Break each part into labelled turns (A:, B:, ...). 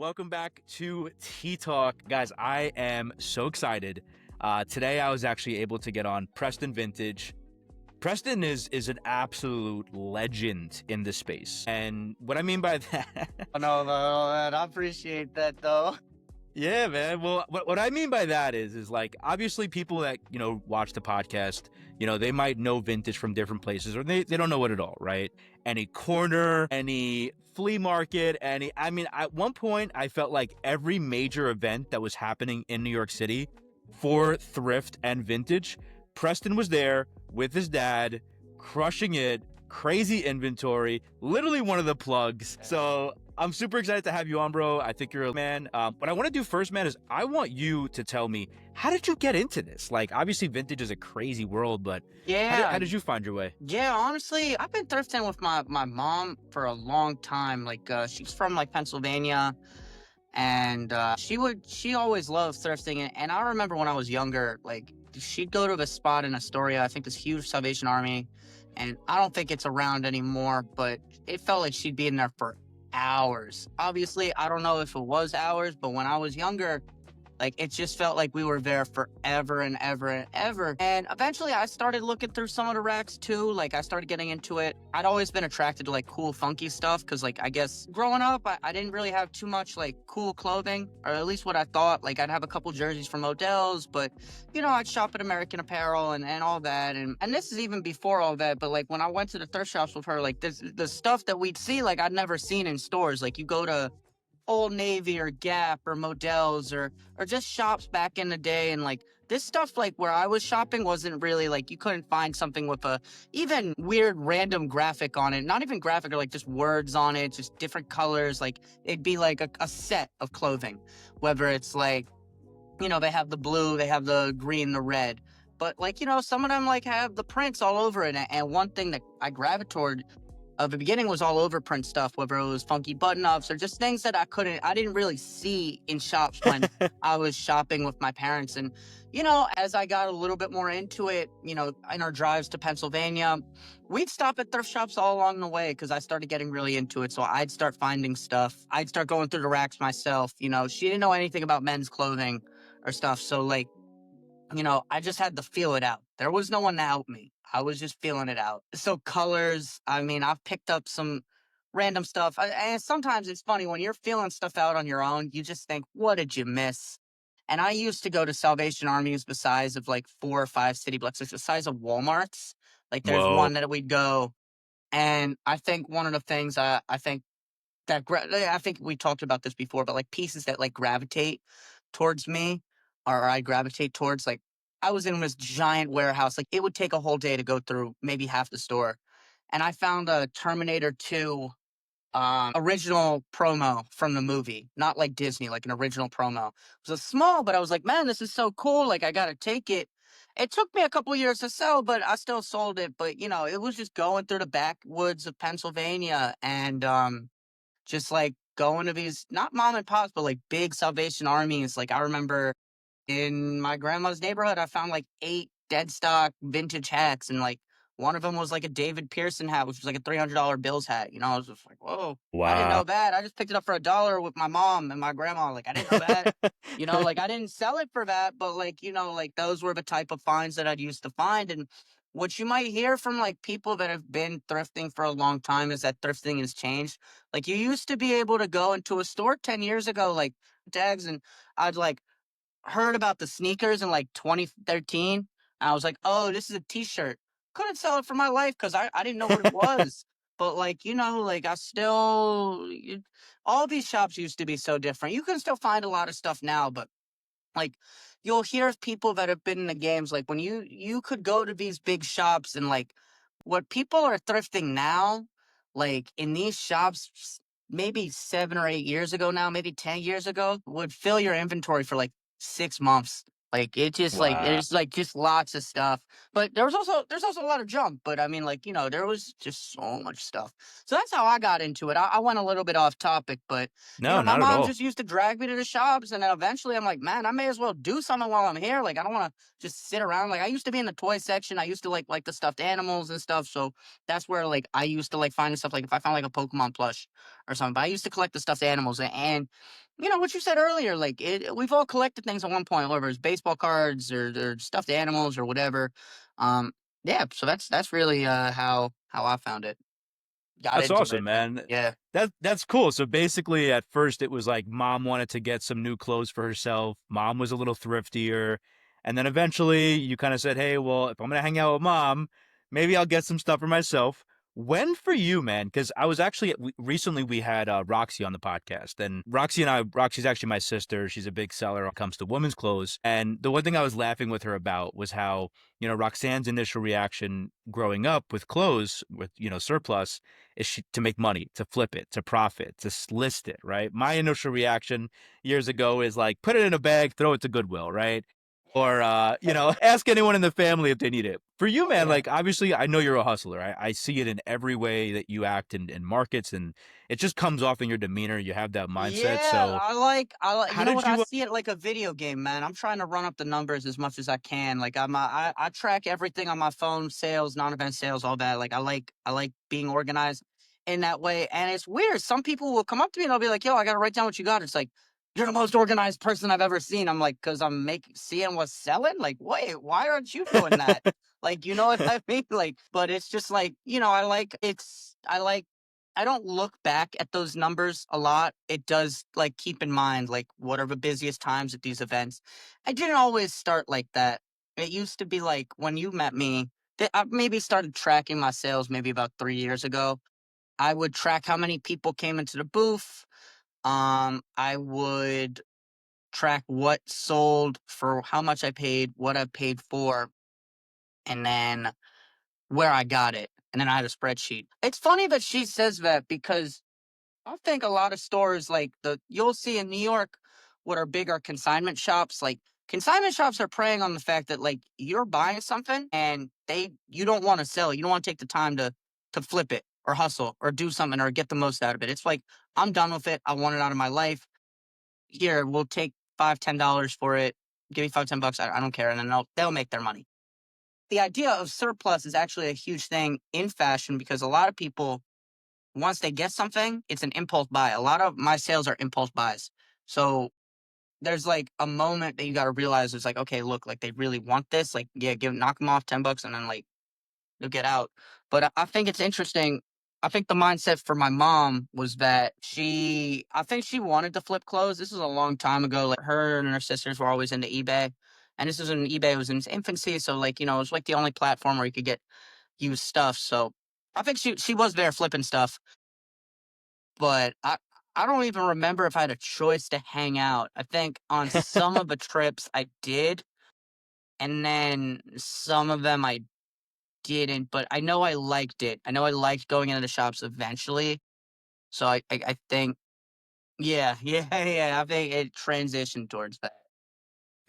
A: welcome back to Tea Talk. Guys, I am so excited. Today I was actually able to get on Preston Vintage. Preston is an absolute legend in this space. And what I mean by that...
B: No, man, I appreciate that, though.
A: Yeah, man. Well, what I mean by that is like, obviously people that, watch the podcast, they might know vintage from different places, or they don't know it at all, right? Any corner, any flea market, at one point I felt like every major event that was happening in New York City for thrift and vintage, Preston was there with his dad, crushing it, crazy inventory, literally one of the plugs. So I'm super excited to have you on, bro. I think you're a man. What I want to do first, man, is I want you to tell me, how did you get into this? Like, obviously vintage is a crazy world, but how did you find your way?
B: Yeah, honestly, I've been thrifting with my mom for a long time. She's from Pennsylvania, and she always loved thrifting. And I remember when I was younger, she'd go to a spot in Astoria, I think this huge Salvation Army, and I don't think it's around anymore, but it felt like she'd be in there for hours. Obviously, I don't know if it was hours, but when I was younger, it just felt like we were there forever and ever and ever. And eventually I started looking through some of the racks too. I started getting into it. I'd always been attracted to cool, funky stuff because I guess growing up, I didn't really have too much cool clothing, or at least what I thought. I'd have a couple jerseys from Odell's, but I'd shop at American Apparel and all that. And this is even before all that, but when I went to the thrift shops with her, the stuff that we'd see, I'd never seen in stores. You go to Old Navy or Gap or Modell's or just shops back in the day, and this stuff where I was shopping wasn't really you couldn't find something with a even weird random graphic on it, not even graphic, or just words on it, just different colors. It'd be a set of clothing, whether it's they have the blue, they have the green, the red, but some of them have the prints all over it. And one thing that I gravitated toward the beginning was all over print stuff, whether it was funky button-ups or just things that I didn't really see in shops when I was shopping with my parents. And, as I got a little bit more into it, in our drives to Pennsylvania, we'd stop at thrift shops all along the way because I started getting really into it. So I'd start finding stuff. I'd start going through the racks myself. She didn't know anything about men's clothing or stuff. So I just had to feel it out. There was no one to help me. I was just feeling it out. So colors, I've picked up some random stuff. And sometimes it's funny when you're feeling stuff out on your own, you just think, what did you miss? And I used to go to Salvation Armies the size of 4 or 5 city blocks. It's the size of Walmart's. There's
A: Whoa.
B: one that we'd go. And I think one of the things I think we talked about this before, but pieces that gravitate towards me, or I gravitate towards, I was in this giant warehouse. It would take a whole day to go through maybe half the store. And I found a Terminator 2 original promo from the movie, not Disney, an original promo. It was a small, but I was like, man, this is so cool. I got to take it. It took me a couple years to sell, but I still sold it. But, it was just going through the backwoods of Pennsylvania and just going to these, not mom and pops, but big Salvation Armies. I remember in my grandma's neighborhood, I found 8 dead stock vintage hats, and one of them was a David Pearson hat, which was a $300 Bills hat. I was just whoa.
A: Wow.
B: I didn't know that. I just picked it up for $1 with my mom and my grandma. I didn't know that. I didn't sell it for that, but those were the type of finds that I'd used to find. And what you might hear from people that have been thrifting for a long time is that thrifting has changed. You used to be able to go into a store 10 years ago, tags, and I'd heard about the sneakers in 2013. And I was like, oh, this is a t-shirt. Couldn't sell it for my life because I didn't know what it was. But I still, all these shops used to be so different. You can still find a lot of stuff now, but you'll hear people that have been in the games, when you could go to these big shops and what people are thrifting now, in these shops, maybe 7 or 8 years ago now, maybe 10 years ago, would fill your inventory for 6 months. It just
A: Wow.
B: there's just lots of stuff. But there's also a lot of junk. But there was just so much stuff. So that's how I got into it. I went a little bit off topic, but
A: No,
B: my
A: not at
B: mom
A: all.
B: just used to drag me to the shops, and then eventually I'm like, man, I may as well do something while I'm here. I don't want to just sit around. I used to be in the toy section. I used to like the stuffed animals and stuff. So that's where I used to find stuff. If I found a Pokemon plush or something. But I used to collect the stuffed animals, and you know what you said earlier, like we've all collected things at one point, whether it's baseball cards or stuffed animals or whatever. Um, yeah, so that's really how I found it, got
A: That's
B: into
A: awesome,
B: it, and
A: man.
B: yeah.
A: That's cool. So basically, at first, it was like mom wanted to get some new clothes for herself. Mom was a little thriftier, and then eventually, you kind of said, "Hey, well, if I'm gonna hang out with mom, maybe I'll get some stuff for myself." When for you, man? Because I was actually recently we had Roxy on the podcast, and Roxy's actually my sister. She's a big seller when it comes to women's clothes. And the one thing I was laughing with her about was how, Roxanne's initial reaction growing up with clothes, with surplus, is to make money, to flip it, to profit, to list it, right? My initial reaction years ago is like, put it in a bag, throw it to Goodwill, right? Or, ask anyone in the family if they need it. For you,
B: Oh
A: man,
B: yeah.
A: like, obviously, I know you're a hustler. I see it in every way that you act in markets, and it just comes off in your demeanor. You have that mindset.
B: Yeah,
A: So,
B: I like,
A: how
B: you know
A: did
B: what? I
A: you?
B: see it like a video game, man. I'm trying to run up the numbers as much as I can. Like I track everything on my phone, sales, non-event sales, all that. Like I like being organized in that way. And it's weird. Some people will come up to me and they'll be like, "Yo, I gotta write down what you got." It's like, you're the most organized person I've ever seen. I'm like, because I'm making seeing what's selling. Like, wait, why aren't you doing that? Like, you know what I mean? Like, but it's just like, I don't look back at those numbers a lot. It does like keep in mind like what are the busiest times at these events. I didn't always start like that. It used to be like when you met me, I maybe started tracking my sales maybe about 3 years ago. I would track how many people came into the booth. I would track what sold for how much I paid, what I paid for, and then where I got it. And then I had a spreadsheet. It's funny that she says that because I think a lot of stores like the you'll see in New York what are bigger consignment shops. Like consignment shops are preying on the fact that like you're buying something and you don't want to sell it. You don't want to take the time to flip it or hustle or do something or get the most out of it. It's like I'm done with it. I want it out of my life. Here, we'll take $5, $10 for it. Give me 5, $10. I don't care. And then they'll make their money. The idea of surplus is actually a huge thing in fashion because a lot of people once they get something, it's an impulse buy. A lot of my sales are impulse buys. So there's like a moment that you got to realize it's like, okay, look, like they really want this. Like, yeah, knock them off $10 and then like they'll get out. But I think it's interesting. I think the mindset for my mom was that I think she wanted to flip clothes. This was a long time ago. Like her and her sisters were always into eBay. And this was when eBay was in its infancy. So like, it was like the only platform where you could get used stuff. So I think she was there flipping stuff. But I don't even remember if I had a choice to hang out. I think on some of the trips I did, and then some of them I didn't, but I know I liked it. I know I liked going into the shops eventually. So I think yeah, yeah, yeah, I think it transitioned towards that.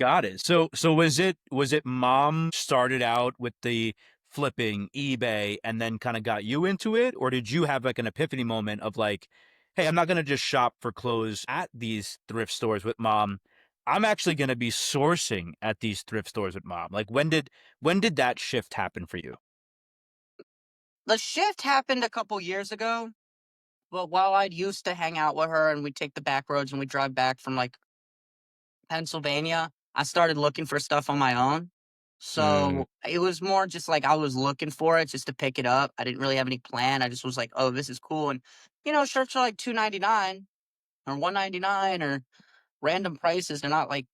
A: Got it. So was it mom started out with the flipping eBay and then kind of got you into it, or did you have like an epiphany moment of like, hey, I'm not gonna just shop for clothes at these thrift stores with mom. I'm actually gonna be sourcing at these thrift stores with mom. Like when did that shift happen for you?
B: The shift happened a couple years ago, but while I'd used to hang out with her and we'd take the back roads and we'd drive back from like Pennsylvania, I started looking for stuff on my own.
A: Mm,
B: So it was more just like I was looking for it just to pick it up. I didn't really have any plan. I just was like, oh, this is cool. And shirts are like $2.99 or $1.99 or random prices. They're not like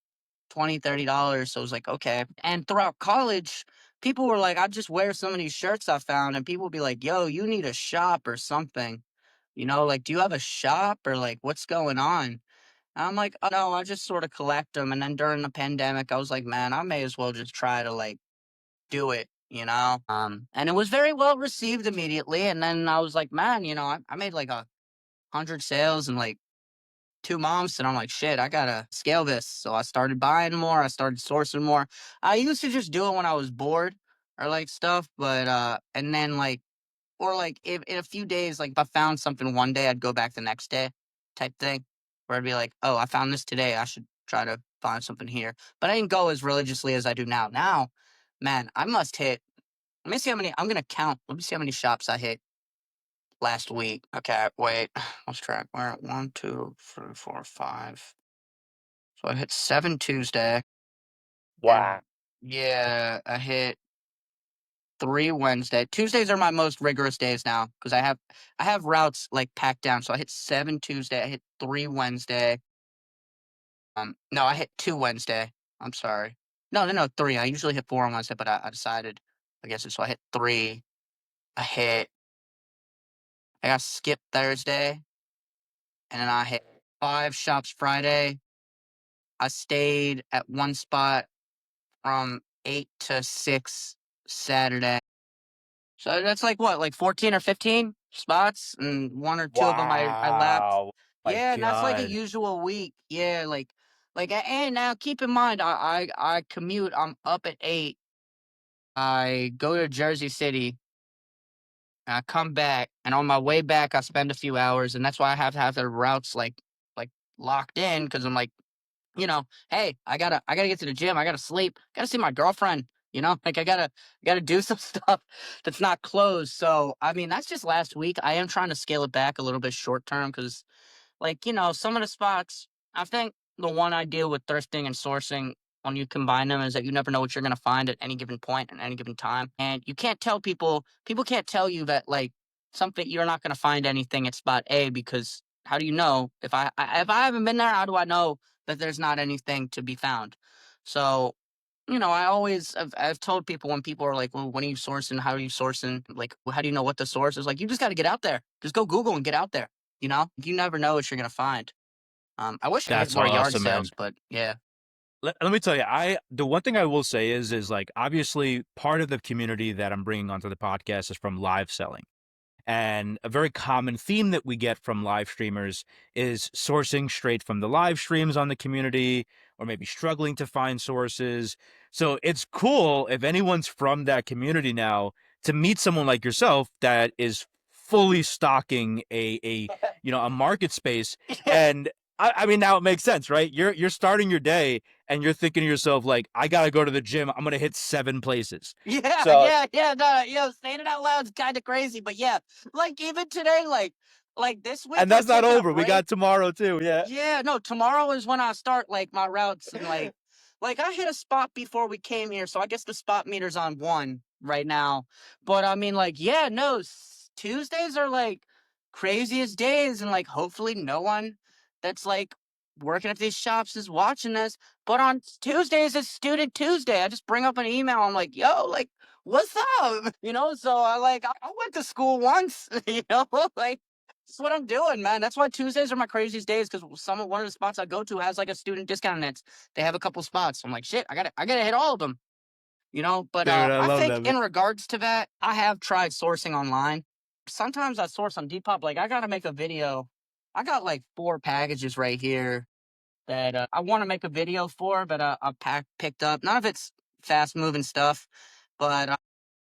B: $20, $30. So I was like, okay. And throughout college, people were like, I just wear some of these shirts I found, and people would be like, yo, you need a shop or something. Like, do you have a shop or like what's going on? I'm like, "Oh, no, I just sort of collect them." And then during the pandemic, I was like, man, I may as well just try to like do it, and it was very well received immediately. And then I was like, man, I made like 100 sales in like 2 months. And I'm like, shit, I gotta scale this. So I started buying more. I started sourcing more. I used to just do it when I was bored or like stuff. But, and then like, or like if in a few days, like if I found something one day, I'd go back the next day type thing where I'd be like, oh, I found this today. I should try to find something here. But I didn't go as religiously as I do now. Now, man, I must hit. Let me see how many. I'm going to count. Let me see how many shops I hit last week. Okay, wait. Let's track. We're at 1, 2, 3, 4, 5. So I hit 7 Tuesday.
A: Wow.
B: And yeah, I hit 3 Wednesday. Tuesdays are my most rigorous days now because I have routes like packed down. So I hit 7 Tuesday. I hit 3 Wednesday. No, I hit 2 Wednesday. I'm sorry. No, no, no, 3. I usually hit 4 on Wednesday, but I decided against it. So I hit 3. I hit. I got skipped Thursday, and then I hit 5 shops Friday. I stayed at one spot from 8 to 6 Saturday. So that's like what, like 14 or 15 spots, and 1 or 2 of them I left.
A: Wow. My
B: Yeah, and that's like a
A: God.
B: usual week. Yeah, and now keep in mind, I commute. I'm up at 8. I go to Jersey City. And I come back, and on my way back, I spend a few hours, and that's why I have to have the routes like locked in because I'm like, hey, I gotta get to the gym. I gotta sleep. Gotta see my girlfriend. Like I gotta do some stuff that's not closed. So I mean, that's just last week. I am trying to scale it back a little bit short term because, some of the spots. I think the one idea with thrifting and sourcing when you combine them is that you never know what you're gonna find at any given point at any given time, and you can't tell people. People can't tell you that like something you're not gonna find anything at spot A because how do you know if I haven't been there? How do I know that there's not anything to be found? So, I always I've told people when people are like, "Well, when are you sourcing? How are you sourcing? Like, how do you know what the source is?" Like, you just got to get out there. Just go Google and get out there. You never know what you're gonna find. I wish I hit
A: That's
B: more yard
A: awesome, man.
B: sales, but yeah.
A: Let me tell you, the one thing I will say is like obviously part of the community that I'm bringing onto the podcast is from live selling. And a very common theme that we get from live streamers is sourcing straight from the live streams on the community, or maybe struggling to find sources. So it's cool if anyone's from that community now to meet someone like yourself that is fully stocking a market space.
B: Yeah,
A: And I mean, now it makes sense, right? You're starting your day and you're thinking to yourself, like, I gotta go to the gym. I'm gonna hit 7 places.
B: yeah,
A: So,
B: yeah, yeah. No, saying it out loud is kind of crazy, but yeah, like even today, like this week,
A: and
B: I'm
A: that's not
B: taking a
A: over. We
B: break.
A: got tomorrow too. Yeah.
B: Yeah, no, tomorrow is when I start like my routes and like I hit a spot before we came here, so I guess the spot meter's on 1 right now. But I mean like yeah, no, Tuesdays are like craziest days and like hopefully no one that's like working at these shops is watching this. But on Tuesdays it's student Tuesday. I just bring up an email. I'm like, "Yo, like what's up?" So I went to school once, like that's what I'm doing, man. That's why Tuesdays are my craziest days because one of the spots I go to has like a student discount and they have a couple spots. I'm like, shit, I gotta hit all of them, But
A: Dude, I
B: I
A: love
B: think
A: that.
B: in regards to that, I have tried sourcing online. Sometimes I source on Depop. Like I gotta make a video. I got like 4 packages right here that I want to make a video for, but I picked up. None of it's fast moving stuff, but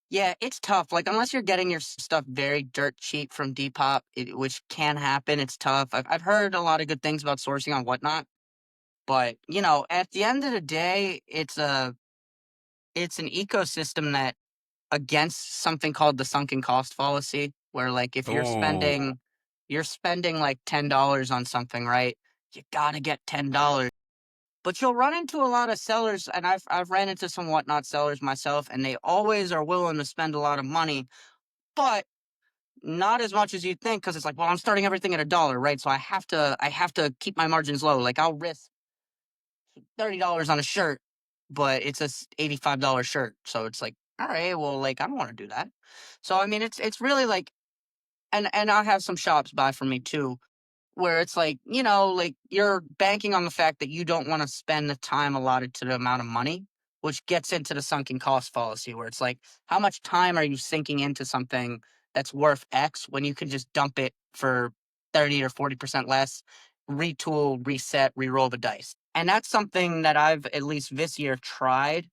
B: yeah, it's tough. Like, unless you're getting your stuff very dirt cheap from Depop, which can happen, it's tough. I've heard a lot of good things about sourcing on whatnot, but at the end of the day, it's an ecosystem that against something called the sunken cost fallacy, where like if
A: Oh,
B: you're spending like $10 on something, right? You gotta get $10. But you'll run into a lot of sellers, and I've ran into some whatnot sellers myself, and they always are willing to spend a lot of money, but not as much as you think, because it's like, well, I'm starting everything at a dollar, right? So I have to keep my margins low. Like I'll risk $30 on a shirt, but it's a $85 shirt. So it's like, all right, well, like I don't want to do that. So I mean, it's really like, and I have some shops buy from me too, where it's like, like you're banking on the fact that you don't want to spend the time allotted to the amount of money, which gets into the sunken cost fallacy, where it's like, how much time are you sinking into something that's worth X when you can just dump it for 30 or 40% less, retool, reset, re-roll the dice? And that's something that I've at least this year tried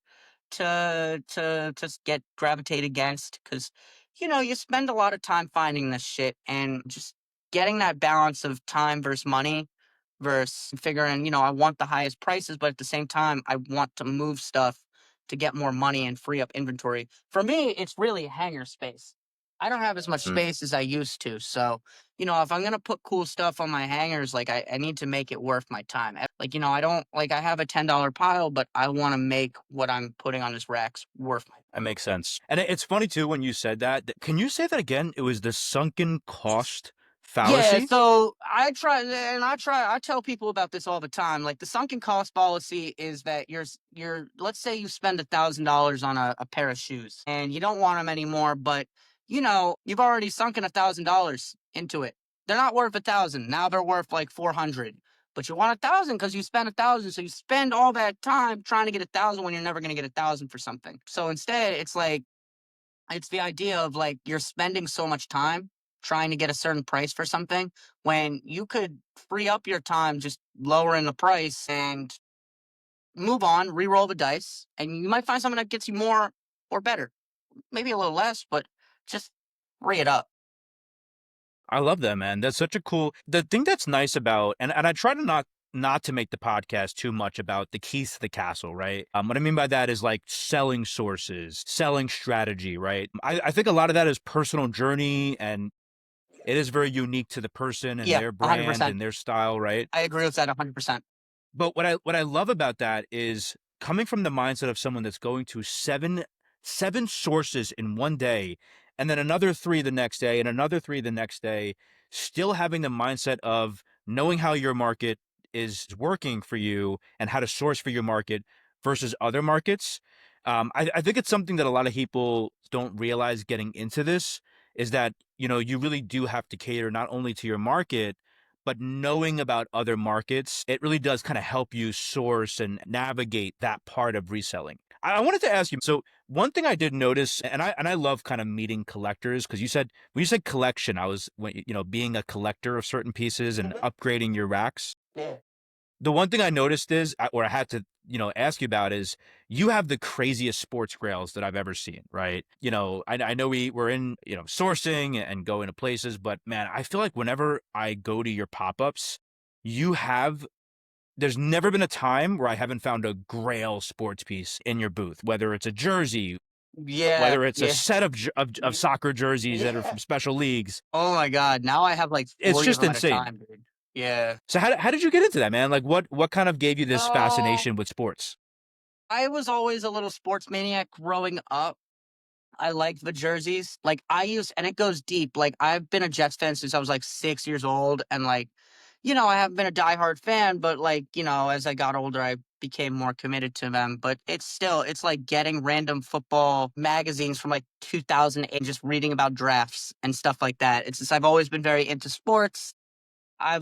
B: to get gravitate against because you spend a lot of time finding this shit and just getting that balance of time versus money versus figuring I want the highest prices, but at the same time I want to move stuff to get more money and free up inventory. For me, it's really hangar space. I don't have as much
A: Mm.
B: space as I used to. So, if I'm gonna put cool stuff on my hangers, like I need to make it worth my time. Like, I don't like I have a $10 pile, but I want to make what I'm putting on this racks worth my
A: That makes sense. And it's funny too when you said that. Can you say that again? It was the sunken cost
B: Yeah,
A: fallacy.
B: so I tell people about this all the time. Like the sunken cost fallacy is that let's say you spend $1,000 on a pair of shoes and you don't want them anymore, but you've already sunken $1,000 into it. They're not worth 1,000. Now they're worth like 400. But you want 1,000 because you spent 1,000. So you spend all that time trying to get 1,000 when you're never gonna get 1,000 for something. So instead, it's the idea of like you're spending so much time trying to get a certain price for something when you could free up your time just lowering the price and move on, re-roll the dice, and you might find something that gets you more or better. Maybe a little less, but just free it up.
A: I love that, man. That's such a cool. The thing that's nice about, and I try to not to make the podcast too much about the keys to the castle, right? What I mean by that is like selling sources, selling strategy, right? I think a lot of that is personal journey, and it is very unique to the person and
B: Yeah,
A: their brand
B: 100%.
A: and their style, right?
B: I agree with that 100%.
A: But what I love about that is coming from the mindset of someone that's going to seven sources in one day, and then another three the next day, and another three the next day, still having the mindset of knowing how your market is working for you and how to source for your market versus other markets. I think it's something that a lot of people don't realize getting into this is that you really do have to cater not only to your market but knowing about other markets, it really does kind of help you source and navigate that part of reselling. I wanted to ask you, so one thing I did notice, and I love kind of meeting collectors, because when you said collection, I was being a collector of certain pieces and upgrading your racks.
B: Yeah.
A: The one thing I noticed is, or I had to, ask you about is you have the craziest sports grails that I've ever seen, right? I know we're in, sourcing and going to places, but man, I feel like whenever I go to your pop-ups, you have, there's never been a time where I haven't found a grail sports piece in your booth, whether it's a jersey,
B: Yeah,
A: whether it's a
B: yeah.
A: set of soccer jerseys that are
B: Yeah.
A: from special leagues.
B: Oh my God. Now I have like
A: It's
B: 40 of
A: just
B: them at a
A: insane.
B: time, dude. Yeah.
A: So how did you get into that, man? Like what kind of gave you this
B: Oh,
A: fascination with sports?
B: I was always a little sports maniac growing up. I like the jerseys. Like and it goes deep. Like I've been a Jets fan since I was like 6 years old. And like, I haven't been a diehard fan, but like, as I got older, I became more committed to them. But it's like getting random football magazines from like 2008 and just reading about drafts and stuff like that. It's just, I've always been very into sports. I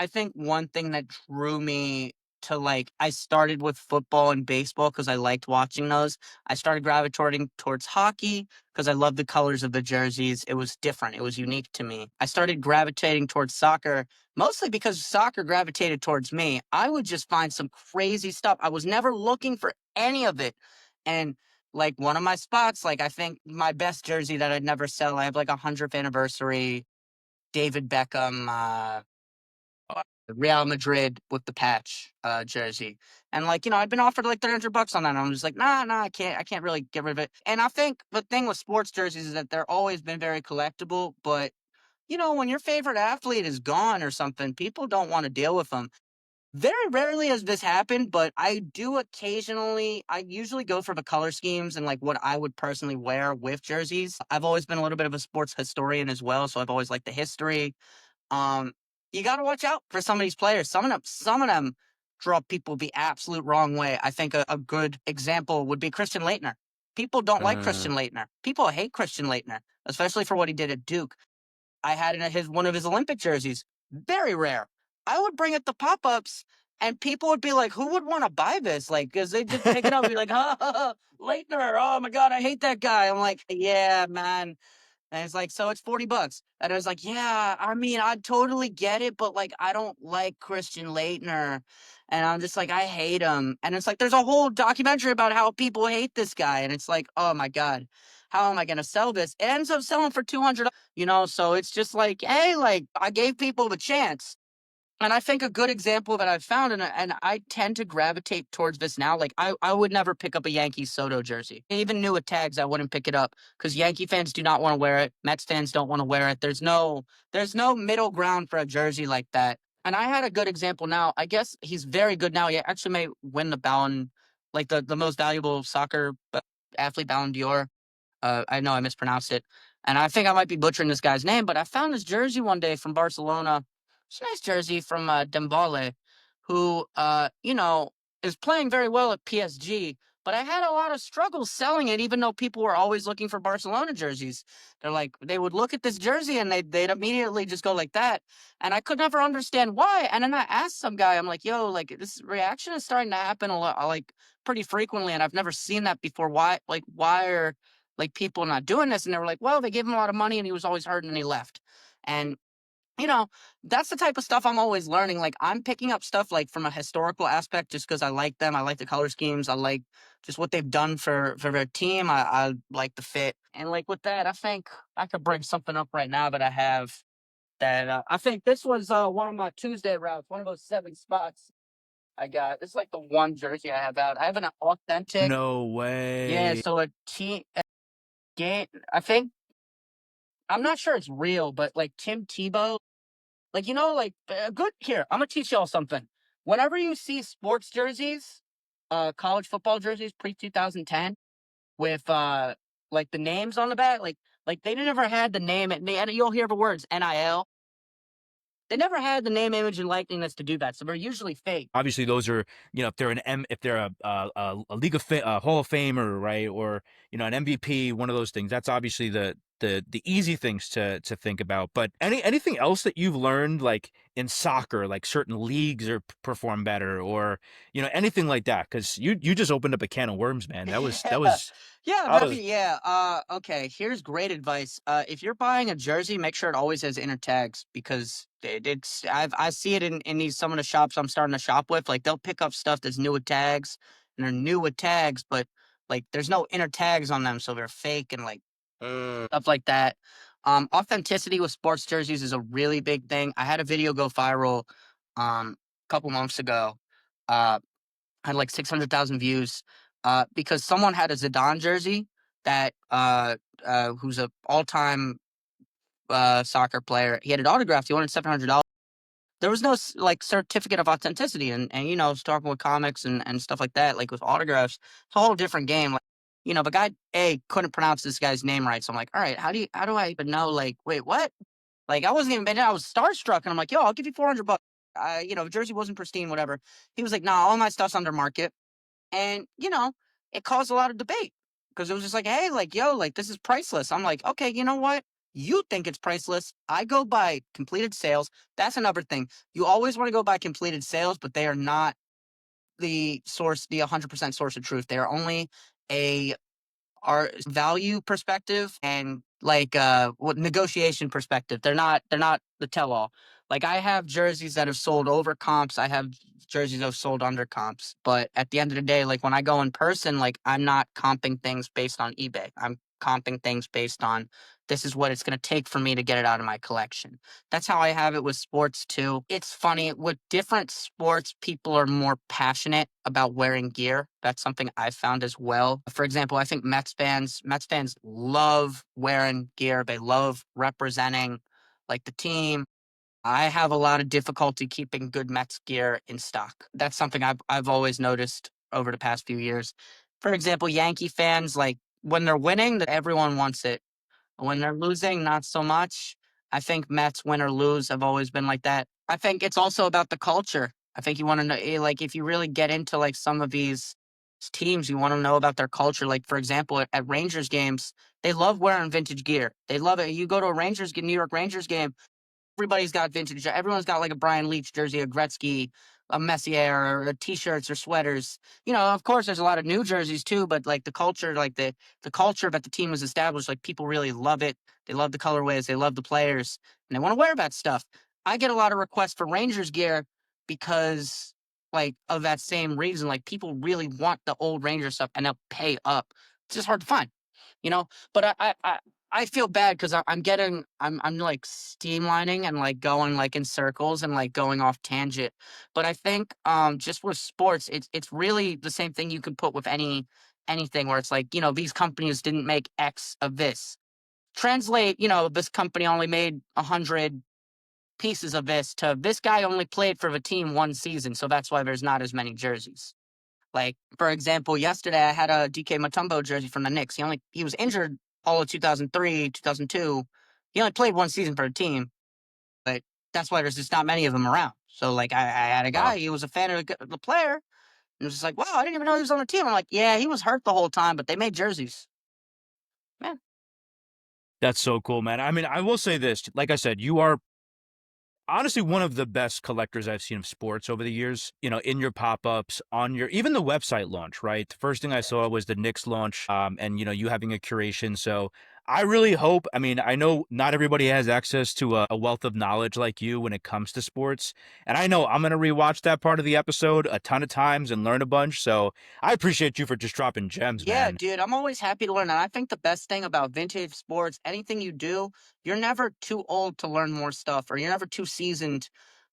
B: think one thing that drew me to like, I started with football and baseball because I liked watching those. I started gravitating towards hockey because I loved the colors of the jerseys. It was different, it was unique to me. I started gravitating towards soccer mostly because soccer gravitated towards me. I would just find some crazy stuff. I was never looking for any of it. And like one of my spots, like I think my best jersey that I'd never sell, I have like 100th anniversary David Beckham, Real Madrid with the patch jersey. And like, I'd been offered like $300 on that. And I'm just like, nah, I can't really get rid of it. And I think the thing with sports jerseys is that they're always been very collectible, but when your favorite athlete is gone or something, people don't want to deal with them. Very rarely has this happened, but I usually go for the color schemes and like what I would personally wear with jerseys. I've always been a little bit of a sports historian as well, so I've always liked the history. um, you got to watch out for some of these players. Some of them draw people the absolute wrong way. I think a good example would be Christian Leitner. People don't like
A: Uh,
B: Christian Leitner. People hate Christian Leitner, especially for what he did at Duke. I had one of his Olympic jerseys. Very rare. I would bring it to pop-ups and people would be like, who would want to buy this? Like, because they just pick it up and be like, Leitner, oh my God, I hate that guy. I'm like, yeah, man. And it's like, so it's $40. And I was like, yeah, I mean, I totally get it, but like, I don't like Christian Leitner. And I'm just like, I hate him. And it's like, there's a whole documentary about how people hate this guy. And it's like, oh my God, how am I going to sell this? It ends up selling for $200, so it's just like, hey, like, I gave people the chance. And I think a good example that I've found, and I tend to gravitate towards this now. Like I would never pick up a Yankees Soto jersey. Even new with tags, I wouldn't pick it up because Yankee fans do not want to wear it. Mets fans don't want to wear it. There's no middle ground for a jersey like that. And I had a good example now. I guess he's very good now. He actually may win the Ballon, like the most valuable soccer athlete Ballon d'Or. I know I mispronounced it, and I think I might be butchering this guy's name, but I found this jersey one day from Barcelona. It's a nice jersey from Dembele, who is playing very well at PSG. But I had a lot of struggles selling it, even though people were always looking for Barcelona jerseys. They're like, they would look at this jersey and they'd immediately just go like that, and I could never understand why. And then I asked some guy, I'm like, yo, like this reaction is starting to happen a lot, like pretty frequently, and I've never seen that before. Why are like people not doing this? And they were like, well, they gave him a lot of money and he was always hurt and he left. And you know, that's the type of stuff I'm always learning. Like I'm picking up stuff like from a historical aspect just because I like them. I like the color schemes. I like just what they've done for their team. I like the fit. And like with that, I think I could bring something up right now that I have that I think this was one of my Tuesday routes, one of those 7 spots I got. This is like the one jersey I have out. I have an authentic,
A: No
B: yeah,
A: way.
B: so a team game. I think I'm not sure it's real, but like Tim Tebow, like like good. Here, I'm gonna teach y'all something. Whenever you see sports jerseys, college football jerseys pre 2010 with like the names on the back, like they never had the name. And you'll hear the words NIL. They never had the name, image, and likeness to do that, so they're usually fake.
A: Obviously, those are, if they're if they're a league of Hall of Famer, right, or an MVP, one of those things. That's obviously the easy things to think about. But anything else that you've learned, like in soccer, like certain leagues are perform better, or anything like that? Because you just opened up a can of worms, man. That was that
B: Yeah.
A: was
B: Yeah,
A: I
B: that'd be
A: was
B: yeah. Okay, here's great advice. If you're buying a jersey, make sure it always has inner tags because I see it in these some of the shops I'm starting to shop with. Like they'll pick up stuff that's new with tags and they're new with tags, but like there's no inner tags on them, so they're fake and like stuff like that. Authenticity with sports jerseys is a really big thing. I had a video go viral a couple months ago. Had like 600,000 views because someone had a Zidane jersey that who's a all-time soccer player. He had it autographed. He wanted $700. There was no like certificate of authenticity, and I was talking with comics and stuff like that. Like with autographs, it's a whole different game. Like the guy couldn't pronounce this guy's name right, so I'm like, all right, how do I even know? Like, wait, what? Like I wasn't even. I was starstruck, and I'm like, yo, I'll give you $400. The jersey wasn't pristine, whatever. He was like, nah, all my stuff's under market. And, it caused a lot of debate because it was just like, hey, like, yo, like, this is priceless. I'm like, okay, you know what? You think it's priceless. I go by completed sales. That's another thing. You always want to go by completed sales, but they are not the source, the 100% source of truth. They are only a our value perspective and like what negotiation perspective. They're not the tell all. Like I have jerseys that have sold over comps. I have jerseys that have sold under comps. But at the end of the day, like when I go in person, like I'm not comping things based on eBay. I'm comping things based on this is what it's going to take for me to get it out of my collection. That's how I have it with sports too. It's funny with different sports, people are more passionate about wearing gear. That's something I found as well. For example, I think Mets fans love wearing gear. They love representing like the team. I have a lot of difficulty keeping good Mets gear in stock. That's something I've always noticed over the past few years. For example, Yankee fans, like when they're winning, everyone wants it. When they're losing, not so much. I think Mets win or lose have always been like that. I think it's also about the culture. I think you want to know, like, if you really get into like some of these teams, you want to know about their culture. Like, for example, at Rangers games, they love wearing vintage gear. They love it. You go to a New York Rangers game, everybody's got vintage. Everyone's got like a Brian Leach jersey, a Gretzky, a Messier, or t-shirts or sweaters. Of course, there's a lot of new jerseys too, but like the culture, like the culture that the team was established, like people really love it. They love the colorways, they love the players, and they want to wear that stuff. I get a lot of requests for Rangers gear because like of that same reason. Like people really want the old Ranger stuff, and they'll pay up. It's just hard to find, you know. But I feel bad because I'm like streamlining and like going like in circles and like going off tangent. But I think just with sports, it's really the same thing you could put with anything where it's like, these companies didn't make X of this. Translate, this company only made 100 pieces of this to this guy only played for the team one season, so that's why there's not as many jerseys. Like, for example, yesterday I had a DK Mutombo jersey from the Knicks. He was injured all of 2003, 2002. He only played one season for the team, but that's why there's just not many of them around. So, like, I had a
A: Wow.
B: guy, he was a fan of the player, and it was just like, wow, I didn't even know he was on the team. I'm like, yeah, he was hurt the whole time, but they made jerseys. Man,
A: That's so cool, man. I mean, I will say this, like I said, you are honestly one of the best collectors I've seen of sports over the years. In your pop-ups, on your even the website launch, right? The first thing I saw was the Knicks launch, and you having a curation. So I really hope. I mean, I know not everybody has access to a wealth of knowledge like you when it comes to sports, and I know I'm gonna rewatch that part of the episode a ton of times and learn a bunch. So I appreciate you for just dropping gems,
B: yeah,
A: man.
B: dude, I'm always happy to learn. And I think the best thing about vintage sports, anything you do, you're never too old to learn more stuff, or you're never too seasoned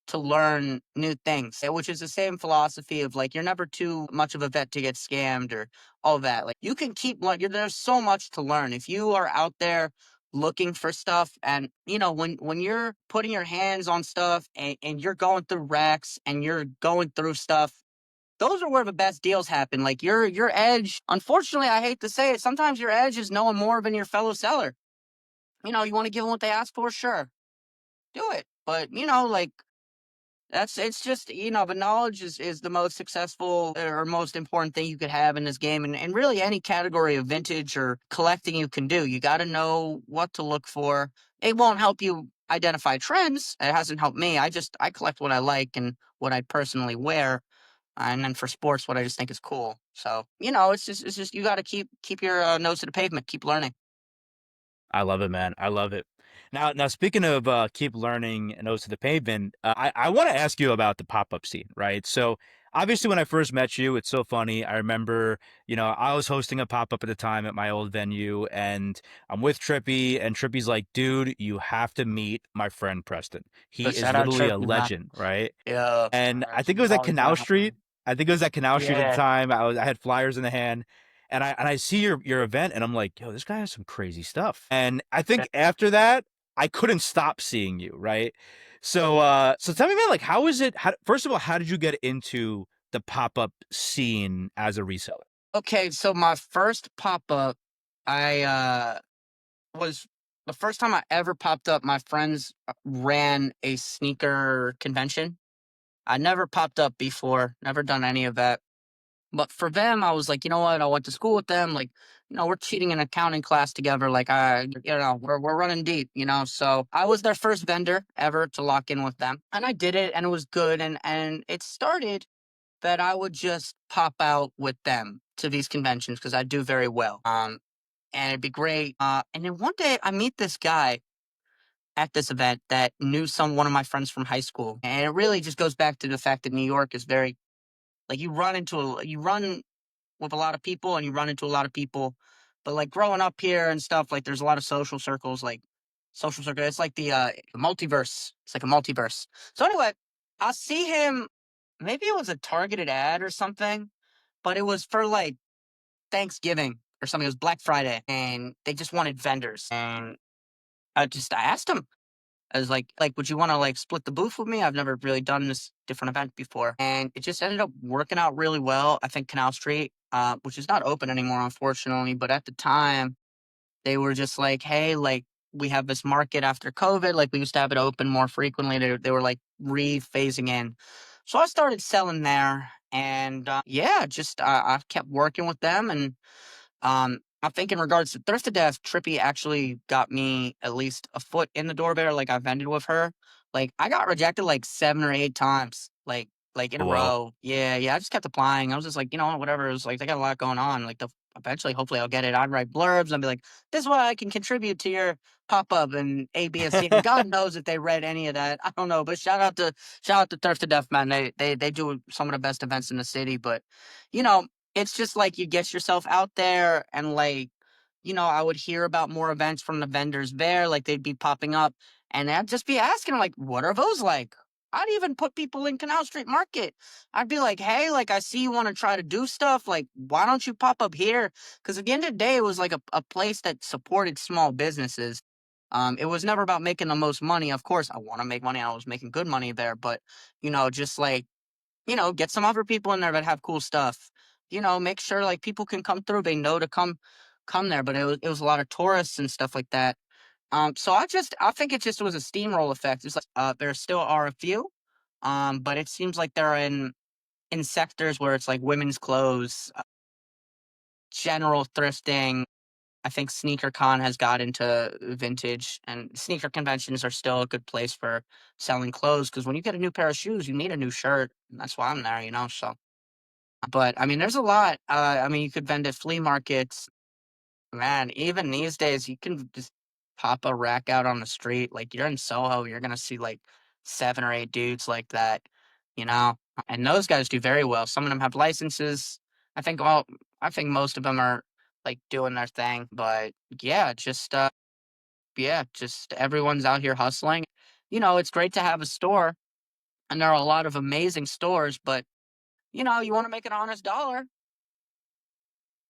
B: to learn new things, which is the same philosophy of like, you're never too much of a vet to get scammed or all that. Like, you can keep learning. There's so much to learn. If you are out there looking for stuff, and when you're putting your hands on stuff, and you're going through racks and you're going through stuff, those are where the best deals happen. Like, your edge, unfortunately, I hate to say it, sometimes your edge is knowing more than your fellow seller. You want to give them what they ask for, sure, do it. But like, it's just, the knowledge is the most successful or most important thing you could have in this game, and really any category of vintage or collecting you can do. You got to know what to look for. It won't help you identify trends. It hasn't helped me. I collect what I like and what I personally wear, and then for sports, what I just think is cool. So it's just you got to keep your nose to the pavement, keep learning.
A: I love it, man. I love it. Now, speaking of keep learning and nose to the pavement, I want to ask you about the pop up scene, right? So, obviously, when I first met you, it's so funny. I remember, I was hosting a pop up at the time at my old venue, and I'm with Trippy, and Trippy's like, dude, you have to meet my friend Preston. He
B: But
A: is
B: shout out
A: literally
B: Trip,
A: a
B: man.
A: legend, right?
B: Yeah,
A: And I think it
B: he's
A: was at
B: always
A: Canal
B: gonna help me.
A: Street. I think it was at Canal Street at the
B: Yeah.
A: time. I had flyers in the hand, and I see your event, and I'm like, yo, this guy has some crazy stuff. And I think after that, I couldn't stop seeing you, right? So tell me, man, like, how is it? First of all, how did you get into the pop up scene as a reseller?
B: Okay, so my first pop up, I was the first time I ever popped up. My friends ran a sneaker convention. I never popped up before, never done any of that. But for them, I was like, you know what? I went to school with them. Like, we're cheating an accounting class together. Like, we're running deep. So I was their first vendor ever to lock in with them, and I did it, and it was good. And it started that I would just pop out with them to these conventions because I do very well. And it'd be great. And then one day I meet this guy at this event that knew one of my friends from high school, and it really just goes back to the fact that New York is very, like, you run with a lot of people and you run into a lot of people. But like growing up here and stuff, like there's a lot of social circles, like social circle. It's like the multiverse. It's like a multiverse. So anyway, I see him. Maybe it was a targeted ad or something, but it was for like Thanksgiving or something. It was Black Friday, and they just wanted vendors. And I asked him. I was like, would you want to like split the booth with me? I've never really done this different event before, and it just ended up working out really well. I think Canal Street, which is not open anymore, unfortunately, but at the time they were just like, hey, like, we have this market after COVID. Like, we used to have it open more frequently. They were like rephasing in, so I started selling there, and yeah, just I kept working with them, and I think in regards to Thrift to Death, Trippy actually got me at least a foot in the door there. Like, I've ended with her. Like, I got rejected like 7 or 8 times, like in a
A: Oh, wow.
B: row. Yeah, yeah. I just kept applying. I was just like, whatever. It was like, they got a lot going on. Like, eventually, hopefully, I'll get it. I'd write blurbs. I'd be like, this is what I can contribute to your pop up and A, B, and C. And God knows if they read any of that. I don't know. But shout out to Thrift to Death, man. They do some of the best events in the city. But you know, it's just like you get yourself out there, and like, I would hear about more events from the vendors there, like they'd be popping up, and I'd just be asking, like, what are those like? I'd even put people in Canal Street Market. I'd be like, hey, like, I see you want to try to do stuff. Like, why don't you pop up here? Because at the end of the day, it was like a place that supported small businesses. It was never about making the most money. Of course, I want to make money. I was making good money there, but, just like, get some other people in there that have cool stuff. Make sure like people can come through. They know to come there, but it was a lot of tourists and stuff like that. So I think it just was a steamroll effect. It's like there still are a few, but it seems like they're in sectors where it's like women's clothes, general thrifting. I think Sneaker Con has got into vintage, and sneaker conventions are still a good place for selling clothes because when you get a new pair of shoes, you need a new shirt. And that's why I'm there. So, but I mean, there's a lot. I mean, you could vend at flea markets. Man, even these days, you can just pop a rack out on the street. Like you're in Soho, you're gonna see like 7 or 8 dudes like that, you know. And those guys do very well. Some of them have licenses. I think all. I think most of them are like doing their thing. But just everyone's out here hustling. It's great to have a store, and there are a lot of amazing stores. But you want to make an honest dollar,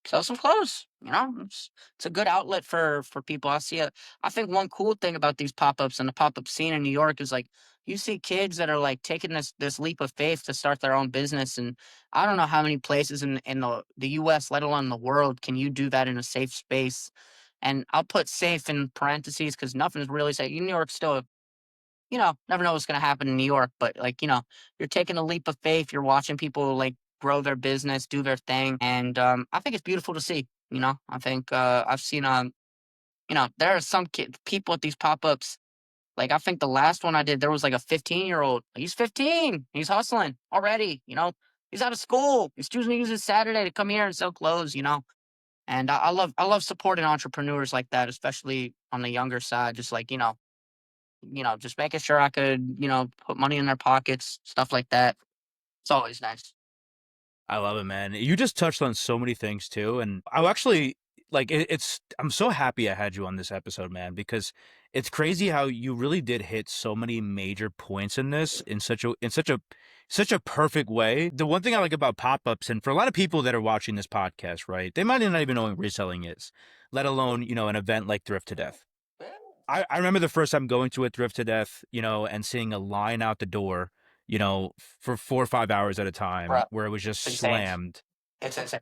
B: sell some clothes. It's a good outlet for people. I think one cool thing about these pop-ups and the pop-up scene in New York is like you see kids that are like taking this leap of faith to start their own business, and I don't know how many places in the US, let alone the world, can you do that in a safe space. And I'll put safe in parentheses because nothing's really safe. New York's still, never know what's going to happen in New York, but like, you're taking a leap of faith. You're watching people like grow their business, do their thing. And I think it's beautiful to see. I think I've seen, there are some people at these pop ups. Like, I think the last one I did, there was like a 15-year-old. He's 15. He's hustling already. He's out of school. He's choosing to use his Saturday to come here and sell clothes. And I love supporting entrepreneurs like that, especially on the younger side. Just like, just making sure I could, put money in their pockets, stuff like that. It's always nice.
A: I love it, man. You just touched on so many things too, and I actually like it's. I'm so happy I had you on this episode, man, because it's crazy how you really did hit so many major points in this in such a perfect way. The one thing I like about pop-ups, and for a lot of people that are watching this podcast, right, they might not even know what reselling is, let alone an event like Thrift to Death. I remember the first time going to a Thrift to Death, and seeing a line out the door, for 4 or 5 hours at a time
B: Bro,
A: where it was just
B: it's insane.
A: slammed.
B: It's insane.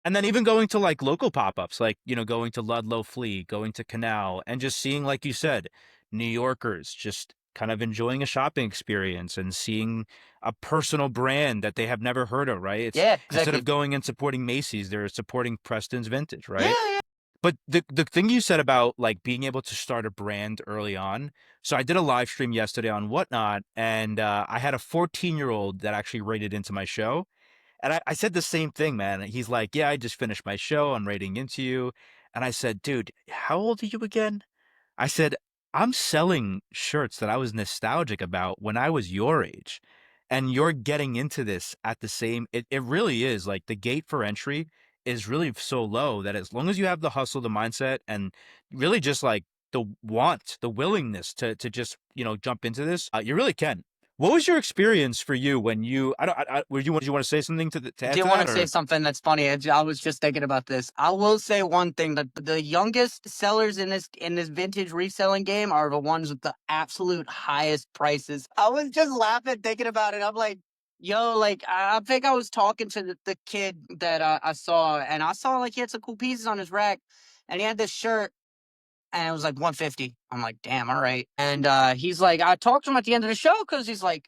A: And then even going to like local pop-ups, like, going to Ludlow Flea, going to Canal, and just seeing, like you said, New Yorkers just kind of enjoying a shopping experience and seeing a personal brand that they have never heard of, right? It's
B: Yeah,
A: instead
B: exactly.
A: of going and supporting Macy's, they're supporting Preston's Vintage,
B: Yeah,
A: right?
B: yeah.
A: But the thing you said about like being able to start a brand early on. So I did a live stream yesterday on Whatnot, and I had a 14-year-old that actually rated into my show. And I said the same thing, man. He's like, yeah, I just finished my show. I'm rating into you. And I said, dude, how old are you again? I said, I'm selling shirts that I was nostalgic about when I was your age. And you're getting into this at the same, it really is like the gate for entry is really so low that as long as you have the hustle, the mindset, and really just like the want, the willingness to just, jump into this, you really can. What was your experience for you when you, I don't, did you want to say something to
B: I
A: add
B: do
A: to
B: want
A: that
B: to say
A: or?
B: something that's funny. I was just thinking about this. I will say one thing that the youngest sellers in this vintage reselling game are the ones with the absolute highest prices. I was just laughing thinking about it. I'm like, yo, like I think I was talking to the kid that I saw, and I saw like he had some cool pieces on his rack, and he had this shirt. And it was like 150. I'm like, damn, all right. And he's like, I talked to him at the end of the show because he's like,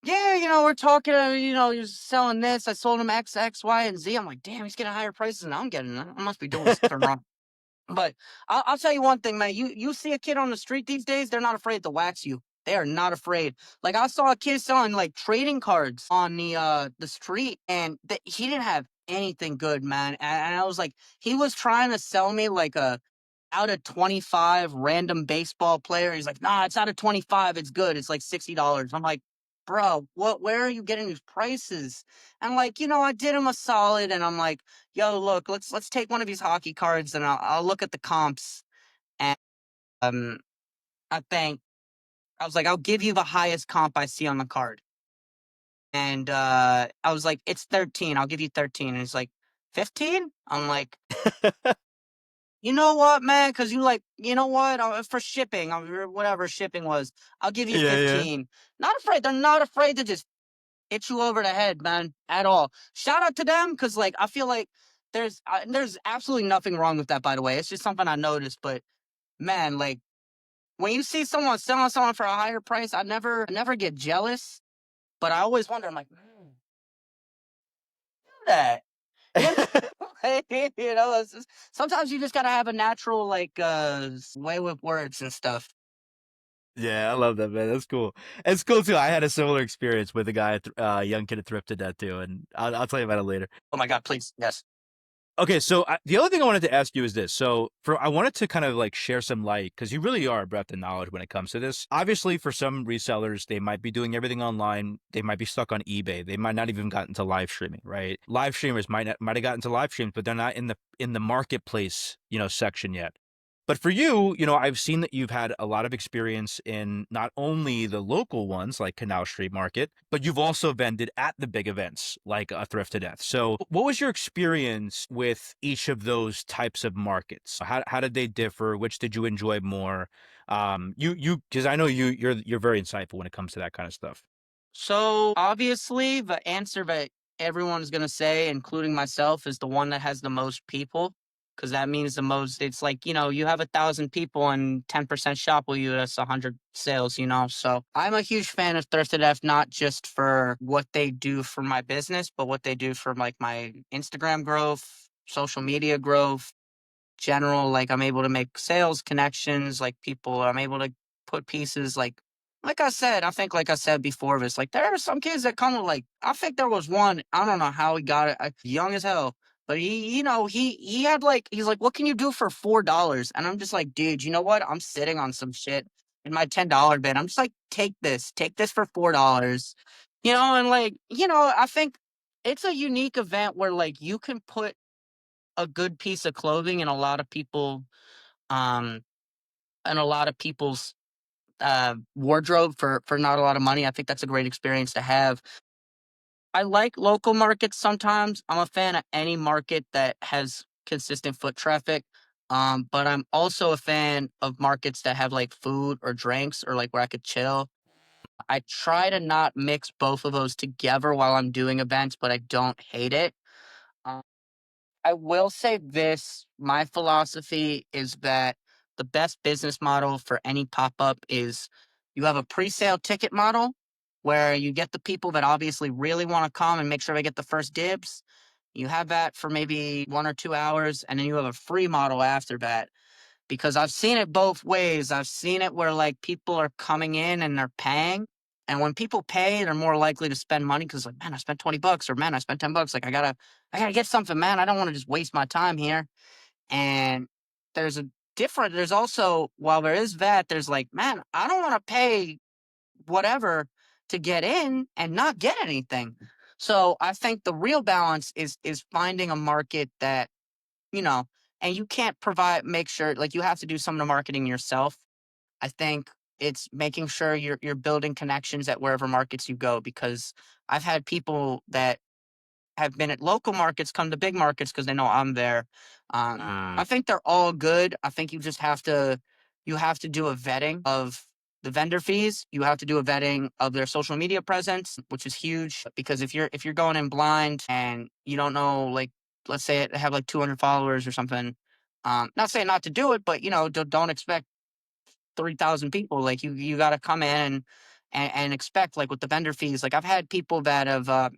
B: yeah, we're talking, you're selling this. I sold him X, X, Y, and Z. I'm like, damn, he's getting higher prices than I'm getting. I must be doing something wrong. But I'll tell you one thing, man. You see a kid on the street these days, they're not afraid to wax you. They are not afraid. Like I saw a kid selling like trading cards on the street, and he didn't have anything good, man. And I was like, he was trying to sell me like a out of 25 random baseball player. He's like, nah, it's out of 25. It's good. It's like $60. I'm like, bro, where are you getting these prices? And like, I did him a solid, and I'm like, yo, look, let's take one of these hockey cards, and I'll look at the comps, and um, I think I was like, I'll give you the highest comp I see on the card, and I was like, it's 13, I'll give you 13, and he's like, 15? I'm like, you know what, man? Because you know what? For shipping, or whatever shipping was, I'll give you
A: Yeah, yeah.
B: 15. Not afraid. They're not afraid to just hit you over the head, man, at all. Shout out to them, because like I feel like there's absolutely nothing wrong with that. By the way, it's just something I noticed. But man, like when you see someone selling someone for a higher price, I never get jealous. But I always wonder, I'm like, man, do that. You know, it's just, sometimes you just gotta have a natural like way with words and stuff.
A: Yeah, I love that, man. That's cool. It's cool too. I had a similar experience with a guy, young kid at Thrift did that too, and I'll tell you about it later.
B: Oh my god, please, yes.
A: Okay, so the other thing I wanted to ask you is this. So I wanted to kind of like share some light because you really are a breadth of knowledge when it comes to this. Obviously, for some resellers, they might be doing everything online. They might be stuck on eBay. They might not even gotten to live streaming, right? Live streamers might have gotten to live streams, but they're not in the marketplace, section yet. But for you, I've seen that you've had a lot of experience in not only the local ones like Canal Street Market, but you've also vended at the big events like a Thrift to Death. So, what was your experience with each of those types of markets? How did they differ? Which did you enjoy more? Because I know you're very insightful when it comes to that kind of stuff.
B: So obviously, the answer that everyone's gonna say, including myself, is the one that has the most people, because that means the most. It's like you have 1,000 people and 10% shop with you. That's 100 sales. So I'm a huge fan of Thrifted F, not just for what they do for my business, but what they do for like my Instagram growth, social media growth, general. Like I'm able to make sales connections, like people. I'm able to put pieces like I said, I think like I said before this, like there are some kids that come with like I think there was one, I don't know how he got it, young as hell. But he had like he's like, what can you do for $4? And I'm just like, dude, you know what? I'm sitting on some shit in my $10 bid. I'm just like, take this for $4. And like, I think it's a unique event where like you can put a good piece of clothing in um a lot of people's wardrobe for not a lot of money. I think that's a great experience to have. I like local markets sometimes. I'm a fan of any market that has consistent foot traffic. But I'm also a fan of markets that have like food or drinks or like where I could chill. I try to not mix both of those together while I'm doing events, but I don't hate it. Um, I will say this, my philosophy is that the best business model for any pop-up is you have a pre-sale ticket model where you get the people that obviously really want to come and make sure they get the first dibs. You have that for maybe 1 or 2 hours, and then you have a free model after that. Because I've seen it both ways. I've seen it where like people are coming in and they're paying. And when people pay, they're more likely to spend money because like, man, I spent $20 or man, I spent $10. Like I gotta get something, man. I don't want to just waste my time here. And there's a there's also, while there is that, there's like, man, I don't want to pay whatever to get in and not get anything. So I think the real balance is finding a market that you know, and you can't make sure like you have to do some of the marketing yourself. I think it's making sure you're building connections at wherever markets you go, because I've had people that have been at local markets come to big markets because they know I'm there. I think they're all good. I think you have to do a vetting of the vendor fees. You have to do a vetting of their social media presence, which is huge because if you're going in blind and you don't know, like let's say it have like 200 followers or something. Not saying not to do it, but don't expect 3,000 people. Like you got to come in and expect like with the vendor fees. Like I've had people that have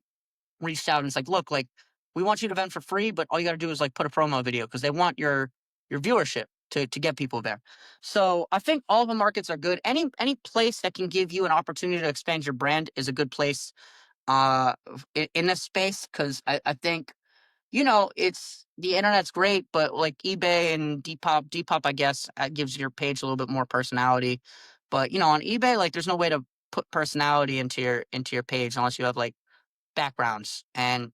B: reached out and it's like, look, like we want you to vent for free, but all you got to do is like put a promo video because they want your viewership to get people there. So I think all the markets are good. Any place that can give you an opportunity to expand your brand is a good place in this space, because I think it's the internet's great, but like eBay and Depop, I guess, gives your page a little bit more personality. But on eBay, like, there's no way to put personality into your page unless you have like backgrounds. And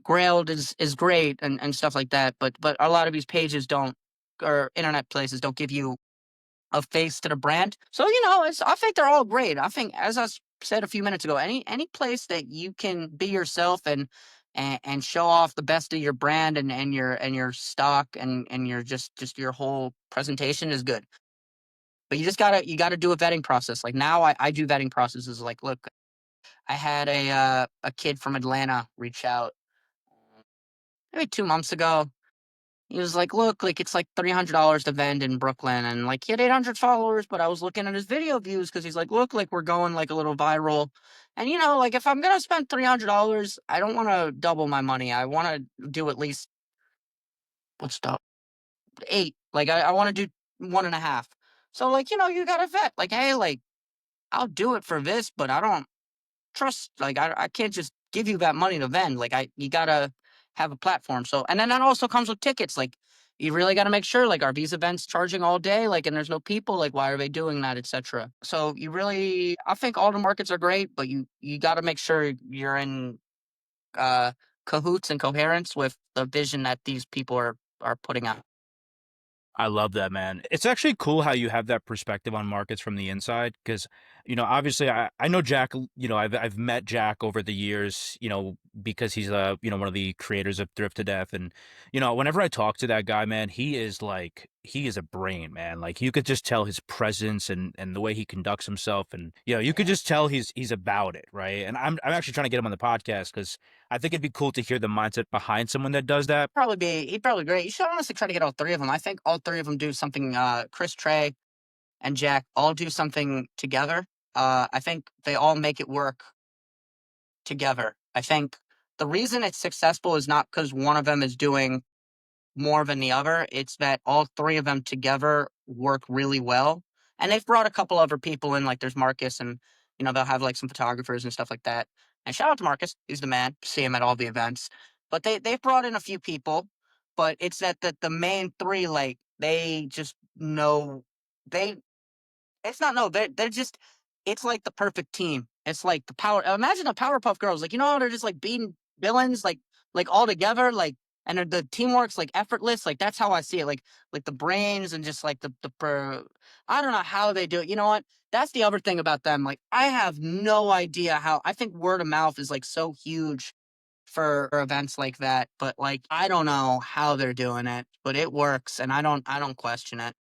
B: Grailed is great and stuff like that, but a lot of these pages don't, or internet places don't give you a face to the brand. So I think they're all great. I think, as said a few minutes ago, any place that you can be yourself and show off the best of your brand and your stock and your just your whole presentation is good. But you gotta do a vetting process. Like now, I do vetting processes. Like, look, I had a kid from Atlanta reach out maybe 2 months ago. He was like, "Look, like it's like $300 to vend in Brooklyn," and like he had 800 followers. But I was looking at his video views because he's like, "Look, like we're going like a little viral." And like if I'm gonna spend $300, I don't want to double my money. I want to do at least what's the eight. Like I want to do one and a half. So like you gotta vet. Like, hey, like I'll do it for this, but I don't trust. Like I can't just give you that money to vend. Like you gotta have a platform. So, and then that also comes with tickets. Like you really got to make sure, like, are these events charging all day, like, and there's no people, like, why are they doing that, etc. So I think all the markets are great, but you got to make sure you're in uh cahoots and coherence with the vision that these people are putting out.
A: I love that, man. It's actually cool how you have that perspective on markets from the inside because, obviously I know Jack, I've met Jack over the years, because he's one of the creators of Thrift to Death. And, whenever I talk to that guy, man, he is a brain, man. Like you could just tell his presence and the way he conducts himself. And, you could just tell he's about it. Right. And I'm actually trying to get him on the podcast because I think it'd be cool to hear the mindset behind someone that does that.
B: He'd probably be great. You should honestly try to get all three of them. I think all three of them do something. Chris, Trey, and Jack all do something together. I think they all make it work together. I think the reason it's successful is not because one of them is doing more than the other. It's that all three of them together work really well. And they've brought a couple other people in, like there's Marcus, and they'll have like some photographers and stuff like that. And shout out to Marcus, he's the man. See him at all the events. But they've brought in a few people, but it's that the main three, like they just know they it's not no, they're just it's like the perfect team. It's like the power. Imagine the Powerpuff Girls, like how they're just like beating villains, like all together, like and the teamwork's like effortless. Like that's how I see it. Like the brains and just like I don't know how they do it. You know what? That's the other thing about them. Like I have no idea how. I think word of mouth is like so huge for events like that, but like I don't know how they're doing it, but it works, and I don't question it.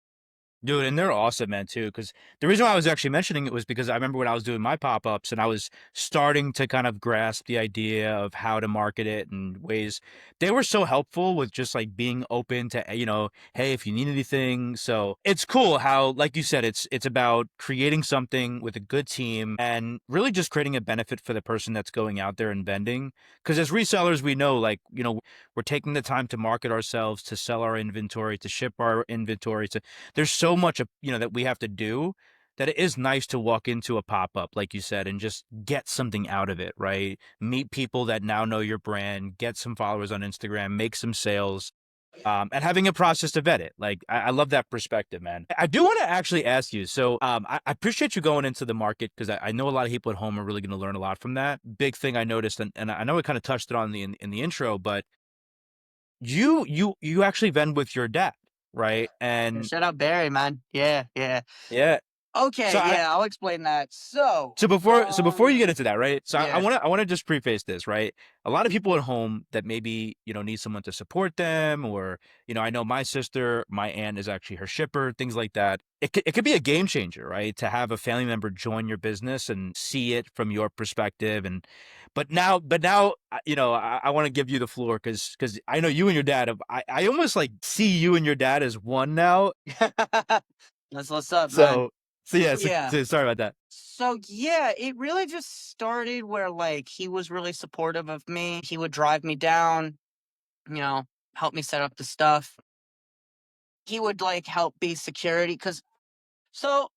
A: Dude, and they're awesome, man, too. Because the reason why I was actually mentioning it was because I remember when I was doing my pop-ups and I was starting to kind of grasp the idea of how to market it and ways. They were so helpful with just like being open to, hey, if you need anything. So it's cool how, like you said, it's about creating something with a good team and really just creating a benefit for the person that's going out there and vending. Because as resellers, we know, like, we're taking the time to market ourselves, to sell our inventory, to ship our inventory, to there's so much that we have to do that it is nice to walk into a pop-up like you said and just get something out of it, right? Meet people that now know your brand, get some followers on Instagram, make some sales, and having a process to vet it. Like I love that perspective, man. I do want to actually ask you, so I appreciate you going into the market because I know a lot of people at home are really going to learn a lot from that. Big thing I noticed, and I know we kind of touched it on in the intro, but you actually vend with your dad, right?
B: Yeah,
A: And
B: shout out Barry, man. Yeah, yeah.
A: yeah.
B: Okay,
A: So I
B: yeah, I'll explain that. So,
A: so before you get into that, right? So I
B: yeah,
A: want to I want to just preface this, right? A lot of people at home that maybe, need someone to support them or, I know my sister, my aunt is actually her shipper, things like that. It could be a game changer, right? To have a family member join your business and see it from your perspective but now I want to give you the floor because I know you and your dad I almost like see you and your dad as one now.
B: that's what's up, man.
A: So so yeah, so,
B: Yeah.
A: so sorry about that.
B: So yeah, it really just started where like he was really supportive of me. He would drive me down, you know, help me set up the stuff. He would like help be security because so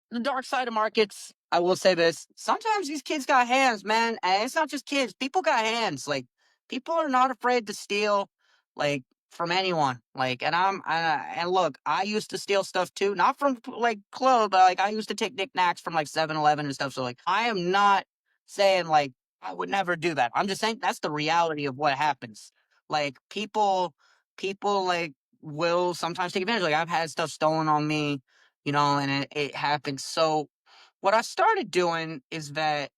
B: the dark side of markets, I will say this. Sometimes these kids got hands, man. And it's not just kids. People got hands. Like, people are not afraid to steal, like, from anyone. Like, and look, I used to steal stuff too, not from like clothes, but like I used to take knickknacks from like 7-Eleven and stuff. So like, I am not saying like I would never do that. I'm just saying that's the reality of what happens. Like people like will sometimes take advantage. Like I've had stuff stolen on me, and it happens. So what I started doing is that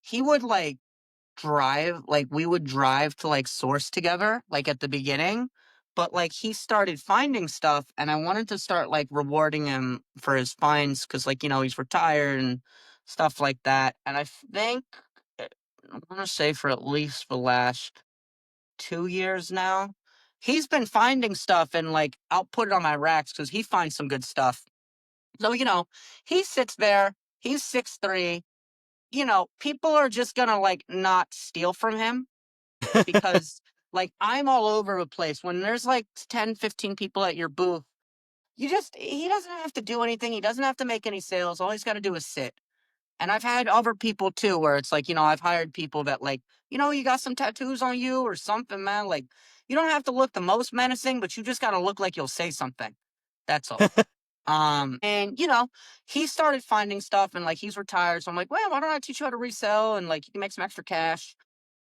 B: he would like we would drive to like source together like at the beginning, but like he started finding stuff and I wanted to start like rewarding him for his finds because like he's retired and stuff like that. And I think I want to say for at least the last 2 years now, he's been finding stuff and like I'll put it on my racks because he finds some good stuff. So he sits there, he's 6'3". People are just gonna like not steal from him because like I'm all over the place. When there's like 10, 15 people at your booth, he doesn't have to do anything. He doesn't have to make any sales. All he's got to do is sit. And I've had other people too, where it's like, I've hired people that like, you got some tattoos on you or something, man. Like, you don't have to look the most menacing, but you just got to look like you'll say something. That's all. And he started finding stuff and like he's retired. So I'm like, well, why don't I teach you how to resell and like you can make some extra cash.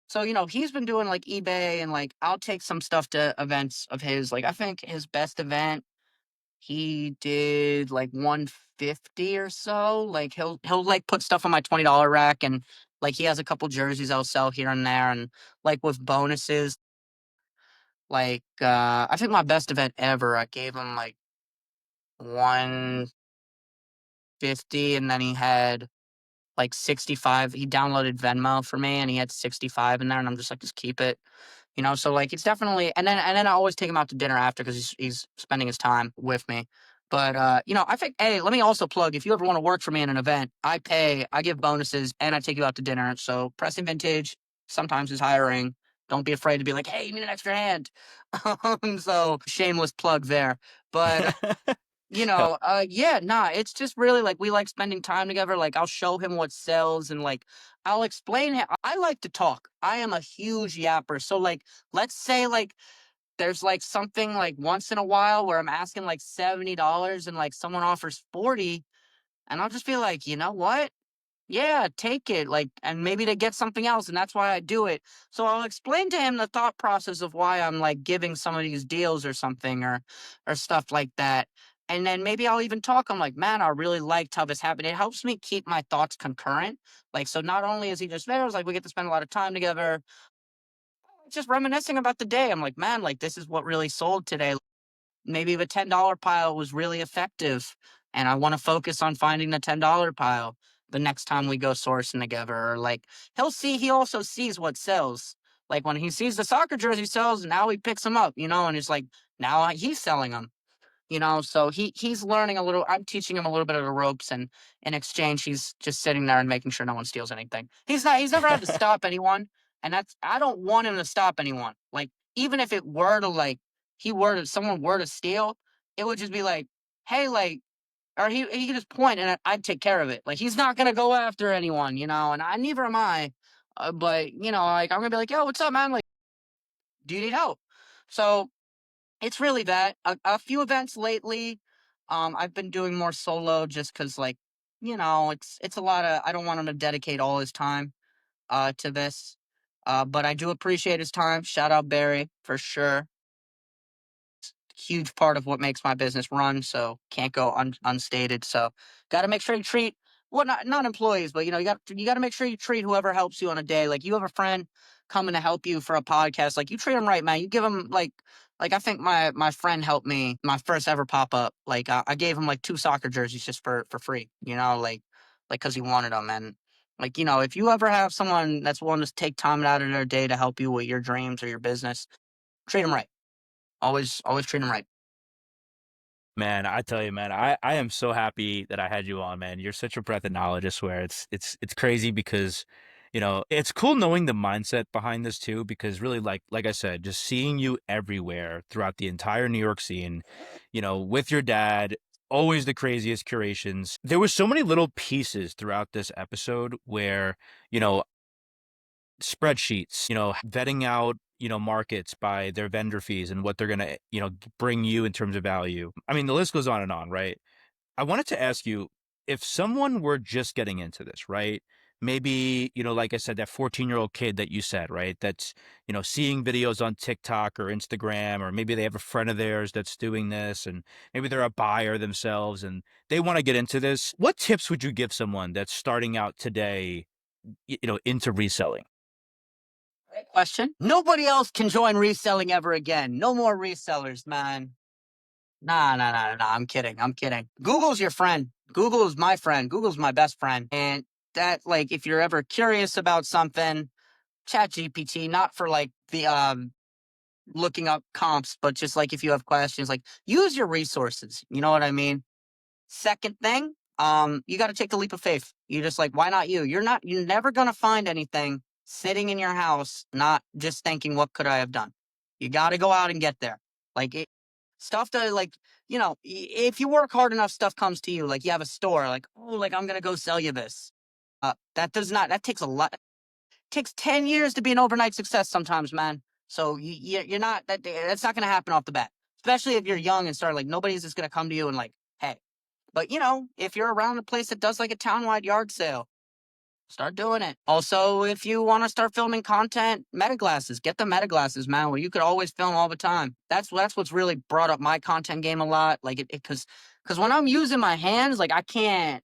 B: So, he's been doing like eBay and like I'll take some stuff to events of his. Like I think his best event he did like 150 or so. Like he'll like put stuff on my $20 rack and like he has a couple jerseys I'll sell here and there and like with bonuses. Like I think my best event ever, I gave him like 150 and then he had like 65. He downloaded Venmo for me and he had 65 in there and I'm just like, just keep it. So like it's definitely and then I always take him out to dinner after because he's spending his time with me. But I think hey, let me also plug if you ever want to work for me in an event, I pay, I give bonuses, and I take you out to dinner. So Preston Vintage sometimes is hiring. Don't be afraid to be like, hey, you need an extra hand. So shameless plug there. But
A: Hell,
B: yeah, nah, it's just really like we like spending time together. Like I'll show him what sells and like I'll explain him. I like to talk. I am a huge yapper. So like let's say like there's like something like once in a while where I'm asking like $70 and like someone offers 40 and I'll just be like, you know what? Yeah, take it. Like, and maybe they get something else, and that's why I do it. So I'll explain to him the thought process of why I'm like giving some of these deals or something or stuff like that. And then maybe I'll even talk. I'm like, man, I really liked how this happened. It helps me keep my thoughts concurrent. Like, so not only is he just there, it's like we get to spend a lot of time together, just reminiscing about the day. I'm like, man, like this is what really sold today. Maybe the $10 pile was really effective and I want to focus on finding the $10 pile the next time we go sourcing together. Or like he also sees what sells. Like when he sees the soccer jersey sells, now he picks them up, and it's like now he's selling them. So he's learning a little. I'm teaching him a little bit of the ropes, and in exchange, he's just sitting there and making sure no one steals anything. He's never had to stop anyone, and I don't want him to stop anyone. Like even if it were to like someone were to steal, it would just be like, hey, like, or he could just point and I'd take care of it. Like he's not gonna go after anyone, and I neither am I. But like I'm gonna be like, yo, what's up, man? Like, do you need help? So it's really that. A few events lately. I've been doing more solo just because, like, it's a lot of. I don't want him to dedicate all his time to this. But I do appreciate his time. Shout out Barry for sure. Huge part of what makes my business run. So can't go unstated. So got to make sure you treat not employees, but you got to make sure you treat whoever helps you on a day. Like you have a friend coming to help you for a podcast, like you treat them right, man. You give them like I think my friend helped me my first ever pop up. Like I gave him like 2 soccer jerseys just for free. Like because he wanted them and. Like, if you ever have someone that's willing to take time out of their day to help you with your dreams or your business, treat them right. Always treat them right.
A: man, I tell you, man, I am so happy that I had you on, man. You're such a breath of knowledge. I swear, it's crazy because, it's cool knowing the mindset behind this too. Because really, like I said, just seeing you everywhere throughout the entire New York scene, with your dad, always the craziest curations. There was so many little pieces throughout this episode where, you know, spreadsheets, vetting out markets by their vendor fees and what they're going to, bring you in terms of value. I mean, the list goes on, right? I wanted to ask you, if someone were just getting into this, right? Maybe, like I said, that 14-year-old kid that you said, right? That's, seeing videos on TikTok or Instagram, or maybe they have a friend of theirs that's doing this, and maybe they're a buyer themselves and they want to get into this. What tips would you give someone that's starting out today, into reselling?
B: Great question. Nobody else can join reselling ever again. No more resellers, man. Nah, nah, nah, nah. I'm kidding. I'm kidding. Google's your friend. Google is my friend. Google's my best friend. And that, like, if you're ever curious about something, chat GPT, not for like the looking up comps, but just like if you have questions, like use your resources. You know what I mean? Second thing, you got to take the leap of faith. You just like, why not you? You're never going to find anything sitting in your house, not just thinking, what could I have done? You got to go out and get there. Like it, stuff that like, if you work hard enough, stuff comes to you. Like you have a store, like, oh, like I'm going to go sell you this. That takes a lot. Takes 10 years to be an overnight success sometimes, man. So you're not, that's not going to happen off the bat, especially if you're young and start like, nobody's just going to come to you and like, hey, but if you're around a place that does like a townwide yard sale, start doing it. Also, if you want to start filming content, meta glasses, get the meta glasses, man, where you could always film all the time. That's what's really brought up my content game a lot. Like because when I'm using my hands, like I can't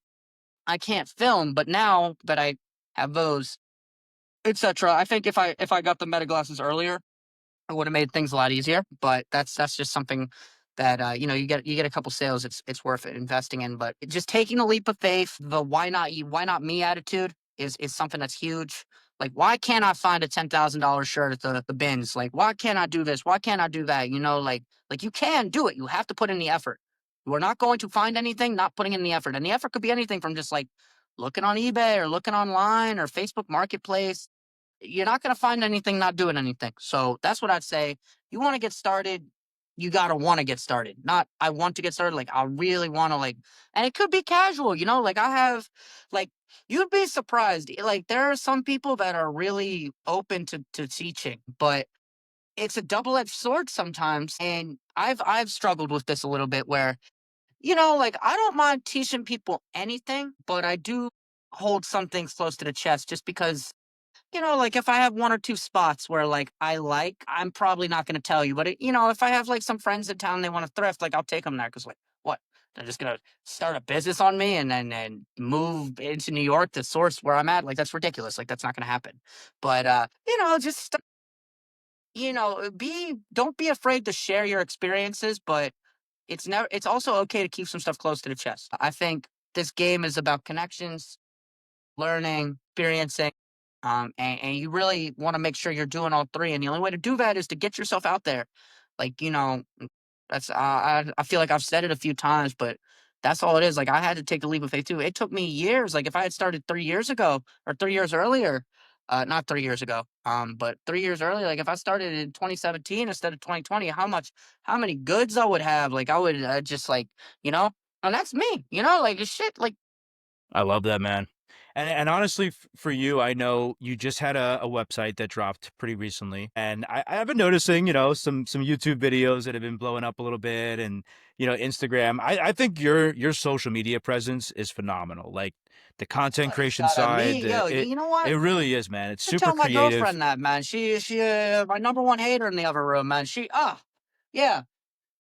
B: film, but now that I have those, etc. I think if I got the meta glasses earlier, it would have made things a lot easier. But that's just something that you get a couple sales. It's worth it investing in. But just taking a leap of faith, the why not me attitude is something that's huge. Like why can't I find a $10,000 shirt at the bins? Like why can't I do this? Why can't I do that? Like you can do it. You have to put in the effort. We're not going to find anything not putting in the effort, and the effort could be anything from just like looking on eBay or looking online or Facebook Marketplace. You're not going to find anything not doing anything. So that's what I'd say. You want to get started, you got to want to get started. Not, I want to get started. Like, I really want to, like, and it could be casual, like, I have, like, you'd be surprised. Like, there are some people that are really open to teaching, but it's a double edged sword sometimes. And I've struggled with this a little bit where, like, I don't mind teaching people anything, but I do hold some things close to the chest just because like if I have one or two spots where like I'm probably not going to tell you. But if I have like some friends in town, they want to thrift, like I'll take them there because like what? They're just gonna start a business on me and then move into New York to source where I'm at. Like that's ridiculous. Like that's not gonna happen. But just be don't be afraid to share your experiences. But it's also okay to keep some stuff close to the chest. I think this game is about connections, learning, experiencing, and you really want to make sure you're doing all three. And the only way to do that is to get yourself out there. Like, that's I feel like I've said it a few times, but that's all it is. Like I had to take the leap of faith too. It took me years. Like if I had started 3 years ago or 3 years earlier, not 3 years ago, but 3 years earlier, like if I started in 2017 instead of 2020, how many goods I would have. Like I would just like, and that's me, like shit, like
A: I love that, man. And honestly, for you, I know you just had a website that dropped pretty recently, and I've been noticing, some YouTube videos that have been blowing up a little bit, and Instagram. I think your social media presence is phenomenal. Like the content creation
B: shout out to
A: side,
B: me. Yo, you know what?
A: it really is, man. It's
B: To
A: super
B: tell my
A: creative.
B: girlfriend that, man. She my number one hater in the other room, man. Yeah.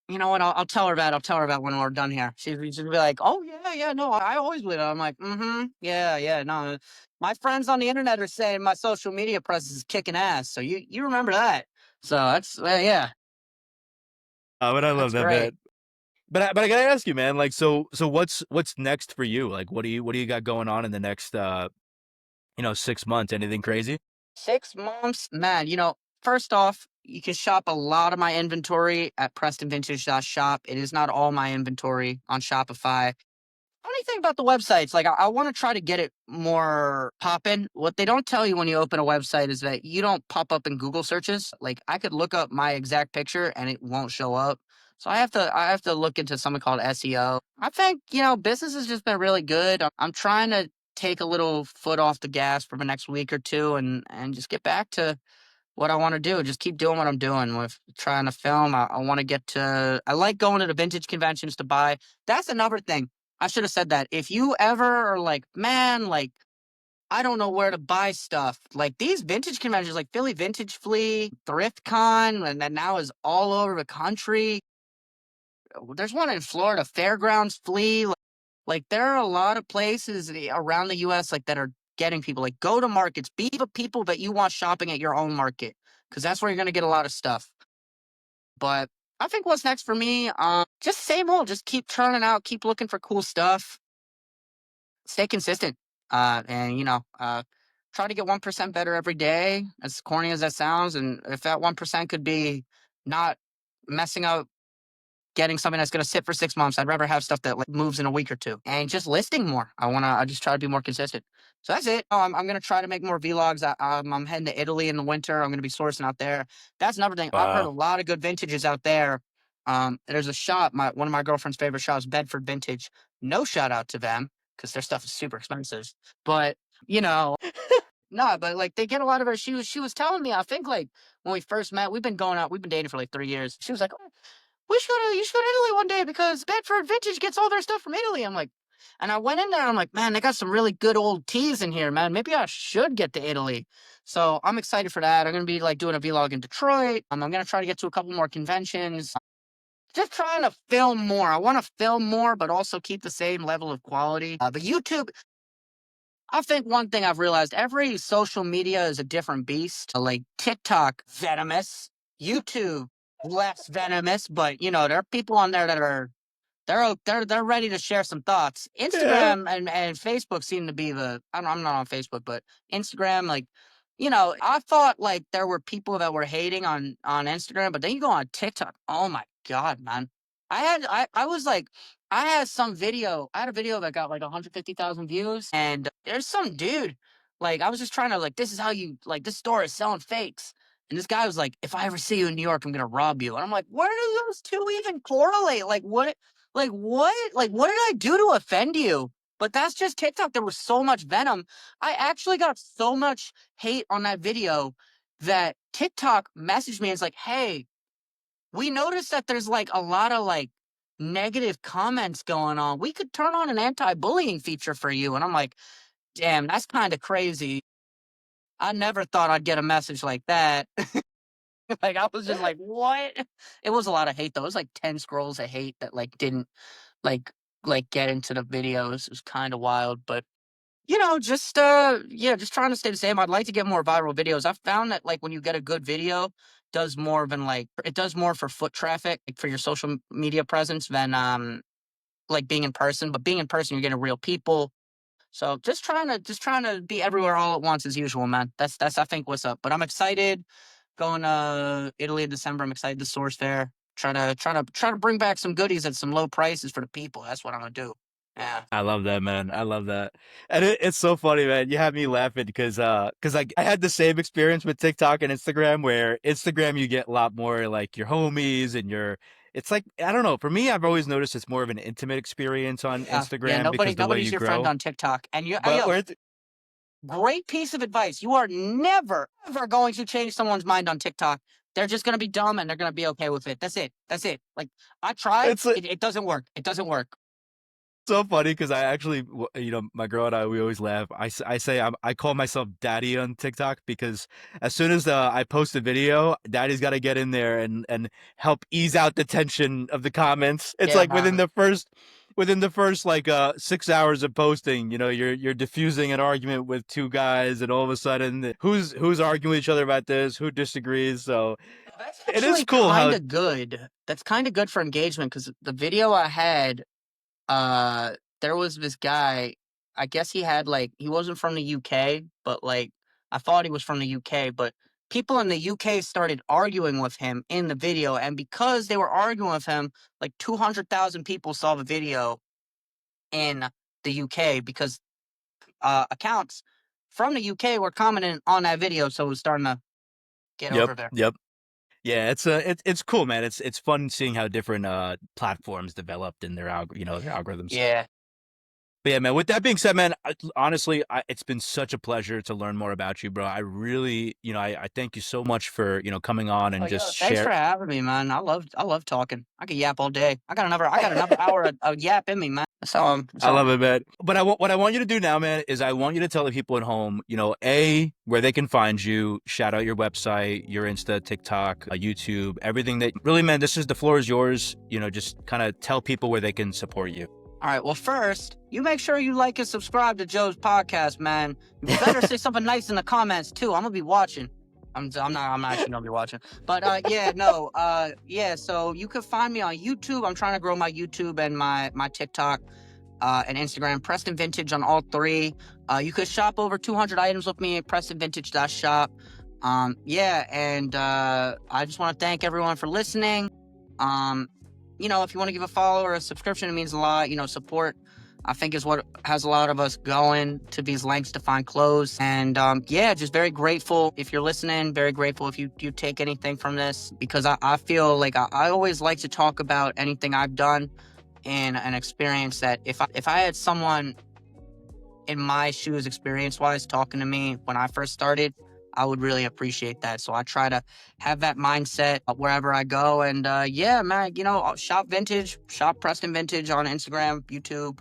B: You know what? I'll tell her that. I'll tell her that when we're done here. She'll be like, "Oh yeah, yeah, no, I always believe it." I'm like, "Mm-hmm, yeah, yeah, no." My friends on the internet are saying my social media presence is kicking ass. So you remember that? So that's yeah,
A: But I love
B: that's
A: that,
B: great.
A: man. But I gotta ask you, man. Like, so what's next for you? Like, what do you got going on in the next 6 months? Anything crazy?
B: 6 months, man. First off, you can shop a lot of my inventory at PrestonVintage.shop. It is not all my inventory on Shopify. Funny thing about the websites, like I want to try to get it more poppin'. What they don't tell you when you open a website is that you don't pop up in Google searches. Like I could look up my exact picture and it won't show up. So I have to look into something called SEO. I think, business has just been really good. I'm trying to take a little foot off the gas for the next week or two and just get back to what I want to do. Just keep doing what I'm doing with trying to film. I want to get to. I like going to the vintage conventions to buy. That's another thing. I should have said that. If you ever are like, man, like I don't know where to buy stuff. Like these vintage conventions, like Philly Vintage Flea, Thrift Con, and that now is all over the country. There's one in Florida, Fairgrounds Flea. Like there are a lot of places around the U.S. like that are getting people. Like go to markets, be the people that you want shopping at your own market, because that's where you're gonna get a lot of stuff. But I think what's next for me, just same old. Just keep churning out, keep looking for cool stuff, stay consistent, and try to get 1% better every day. As corny as that sounds, and if that 1% could be not messing up getting something that's going to sit for 6 months. I'd rather have stuff that like moves in a week or two and just listing more. I just try to be more consistent. So that's it. I'm going to try to make more vlogs. I'm heading to Italy in the winter. I'm going to be sourcing out there. That's another thing. I've heard a
A: Wow.
B: lot of good vintages out there. There's a shop, one of my girlfriend's favorite shops, Bedford Vintage. No shout out to them because their stuff is super expensive. But, you know, no, but like they get a lot of her. She was telling me, I think like when we first met, we've been dating for like 3 years. She was like, "Oh, you should go to Italy one day because Bedford Vintage gets all their stuff from Italy." I'm like, and I went in there. I'm like, man, they got some really good old teas in here, man. Maybe I should get to Italy. So I'm excited for that. I'm gonna be like doing a vlog in Detroit. I'm gonna try to get to a couple more conventions. Just trying to film more. I want to film more, but also keep the same level of quality. The YouTube, I think one thing I've realized, every social media is a different beast. Like TikTok, venomous. YouTube, less venomous, but there are people on there that are they're ready to share some thoughts.
A: Yeah.
B: Instagram and Facebook seem to be I'm not on Facebook, but Instagram, like, I thought like there were people that were hating on Instagram, but then you go on TikTok. Oh my God, man. I was like, I had a video that got like 150,000 views, and there's some dude, like, I was just trying to like, this is how you like this store is selling fakes. And this guy was like, if I ever see you in New York, I'm gonna rob you. And I'm like, where do those two even correlate? Like what? Like, what? Like, what did I do to offend you? But that's just TikTok. There was so much venom. I actually got so much hate on that video that TikTok messaged me and it's like, hey, we noticed that there's like a lot of like negative comments going on. We could turn on an anti-bullying feature for you. And I'm like, damn, that's kind of crazy. I never thought I'd get a message like that. Like, I was just like, what? It was a lot of hate though. It was like 10 scrolls of hate that like didn't like get into the videos. It was kind of wild, but just yeah, just trying to stay the same. I'd like to get more viral videos. I've found that like when you get a good video, does more than like it does more for foot traffic, like for your social media presence than like being in person. But being in person, you're getting real people. So just trying to be everywhere all at once as usual, man. That's I think what's up. But I'm excited going to Italy in December. I'm excited to source there. Try to bring back some goodies at some low prices for the people. That's what I'm gonna do. Yeah.
A: I love that, man. I love that. And it's so funny, man. You have me laughing because I had the same experience with TikTok and Instagram, where Instagram you get a lot more like your homies and it's like, I don't know. For me, I've always noticed it's more of an intimate experience on
B: Yeah, yeah.
A: Instagram because the way
B: Nobody's
A: you
B: your friend
A: grow.
B: on TikTok. And
A: But where
B: great piece of advice. You are never ever going to change someone's mind on TikTok. They're just gonna be dumb and they're gonna be okay with it. That's it. That's it. Like I tried.
A: it's
B: It doesn't work. It doesn't work.
A: so funny because I actually, my girl and I, we always laugh. I say I call myself daddy on TikTok because as soon as I post a video, daddy's got to get in there and help ease out the tension of the comments. It's
B: Yeah,
A: like
B: man.
A: within the first like 6 hours of posting, you're diffusing an argument with two guys, and all of a sudden who's arguing with each other about this, who disagrees. So
B: That's
A: it is
B: actually
A: cool
B: kind
A: how
B: of good. That's kind of good for engagement because the video I had, uh, there was this guy. I guess he wasn't from the UK, but like I thought he was from the UK, but people in the UK started arguing with him in the video, and because they were arguing with him, like 200,000 people saw the video in the UK because accounts from the UK were commenting on that video, so it was starting to get
A: yep,
B: over there.
A: yep. Yeah, it's cool, man. It's fun seeing how different platforms developed in their their algorithms.
B: Yeah.
A: But yeah, man, with that being said, man, honestly, it's been such a pleasure to learn more about you, bro. I really, I thank you so much for, coming on
B: Oh
A: and
B: yeah,
A: just
B: thanks for
A: share.
B: having me, man. I love talking. I could yap all day. I got another hour of yap in me, man. That's
A: I
B: all.
A: love it, man. But what I want you to do now, man, is I want you to tell the people at home, where they can find you, shout out your website, your Insta, TikTok, YouTube, everything that really, man, the floor is yours. Just kind of tell people where they can support you.
B: All right. Well, first, you make sure you like and subscribe to Joe's podcast, man. You better say something nice in the comments too. I'm gonna be watching. I'm not actually gonna be watching. But yeah, no, yeah. So you can find me on YouTube. I'm trying to grow my YouTube and my TikTok, and Instagram. Preston Vintage on all three. You could shop over 200 items with me at PrestonVintage.shop. Yeah, and I just want to thank everyone for listening. If you want to give a follow or a subscription, it means a lot. Support, I think, is what has a lot of us going to these lengths to find clothes. And yeah, just very grateful if you're listening. Very grateful if you take anything from this, because I feel like I always like to talk about anything I've done and an experience that if I had someone in my shoes experience-wise talking to me when I first started, I would really appreciate that. So I try to have that mindset wherever I go. And yeah, man, shop vintage, shop Preston Vintage on Instagram, YouTube.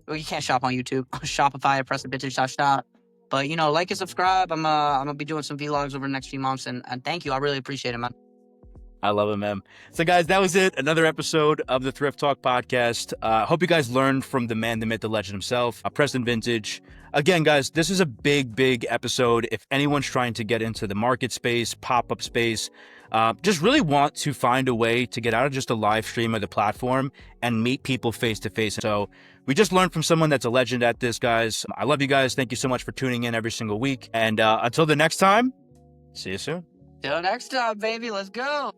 B: Well, you can't shop on YouTube. Shopify at PrestonVintage.shop. But like and subscribe. I'm gonna be doing some vlogs over the next few months. And thank you. I really appreciate it, man.
A: I love it, man. So, guys, that was it. Another episode of the Thrift Talk podcast. Hope you guys learned from the man, the myth, the legend himself, Preston Vintage. Again, guys, this is a big, big episode. If anyone's trying to get into the market space, pop-up space, just really want to find a way to get out of just a live stream of the platform and meet people face to face. So we just learned from someone that's a legend at this, guys. I love you guys. Thank you so much for tuning in every single week. And until the next time, see you soon.
B: Till next time, baby. Let's go.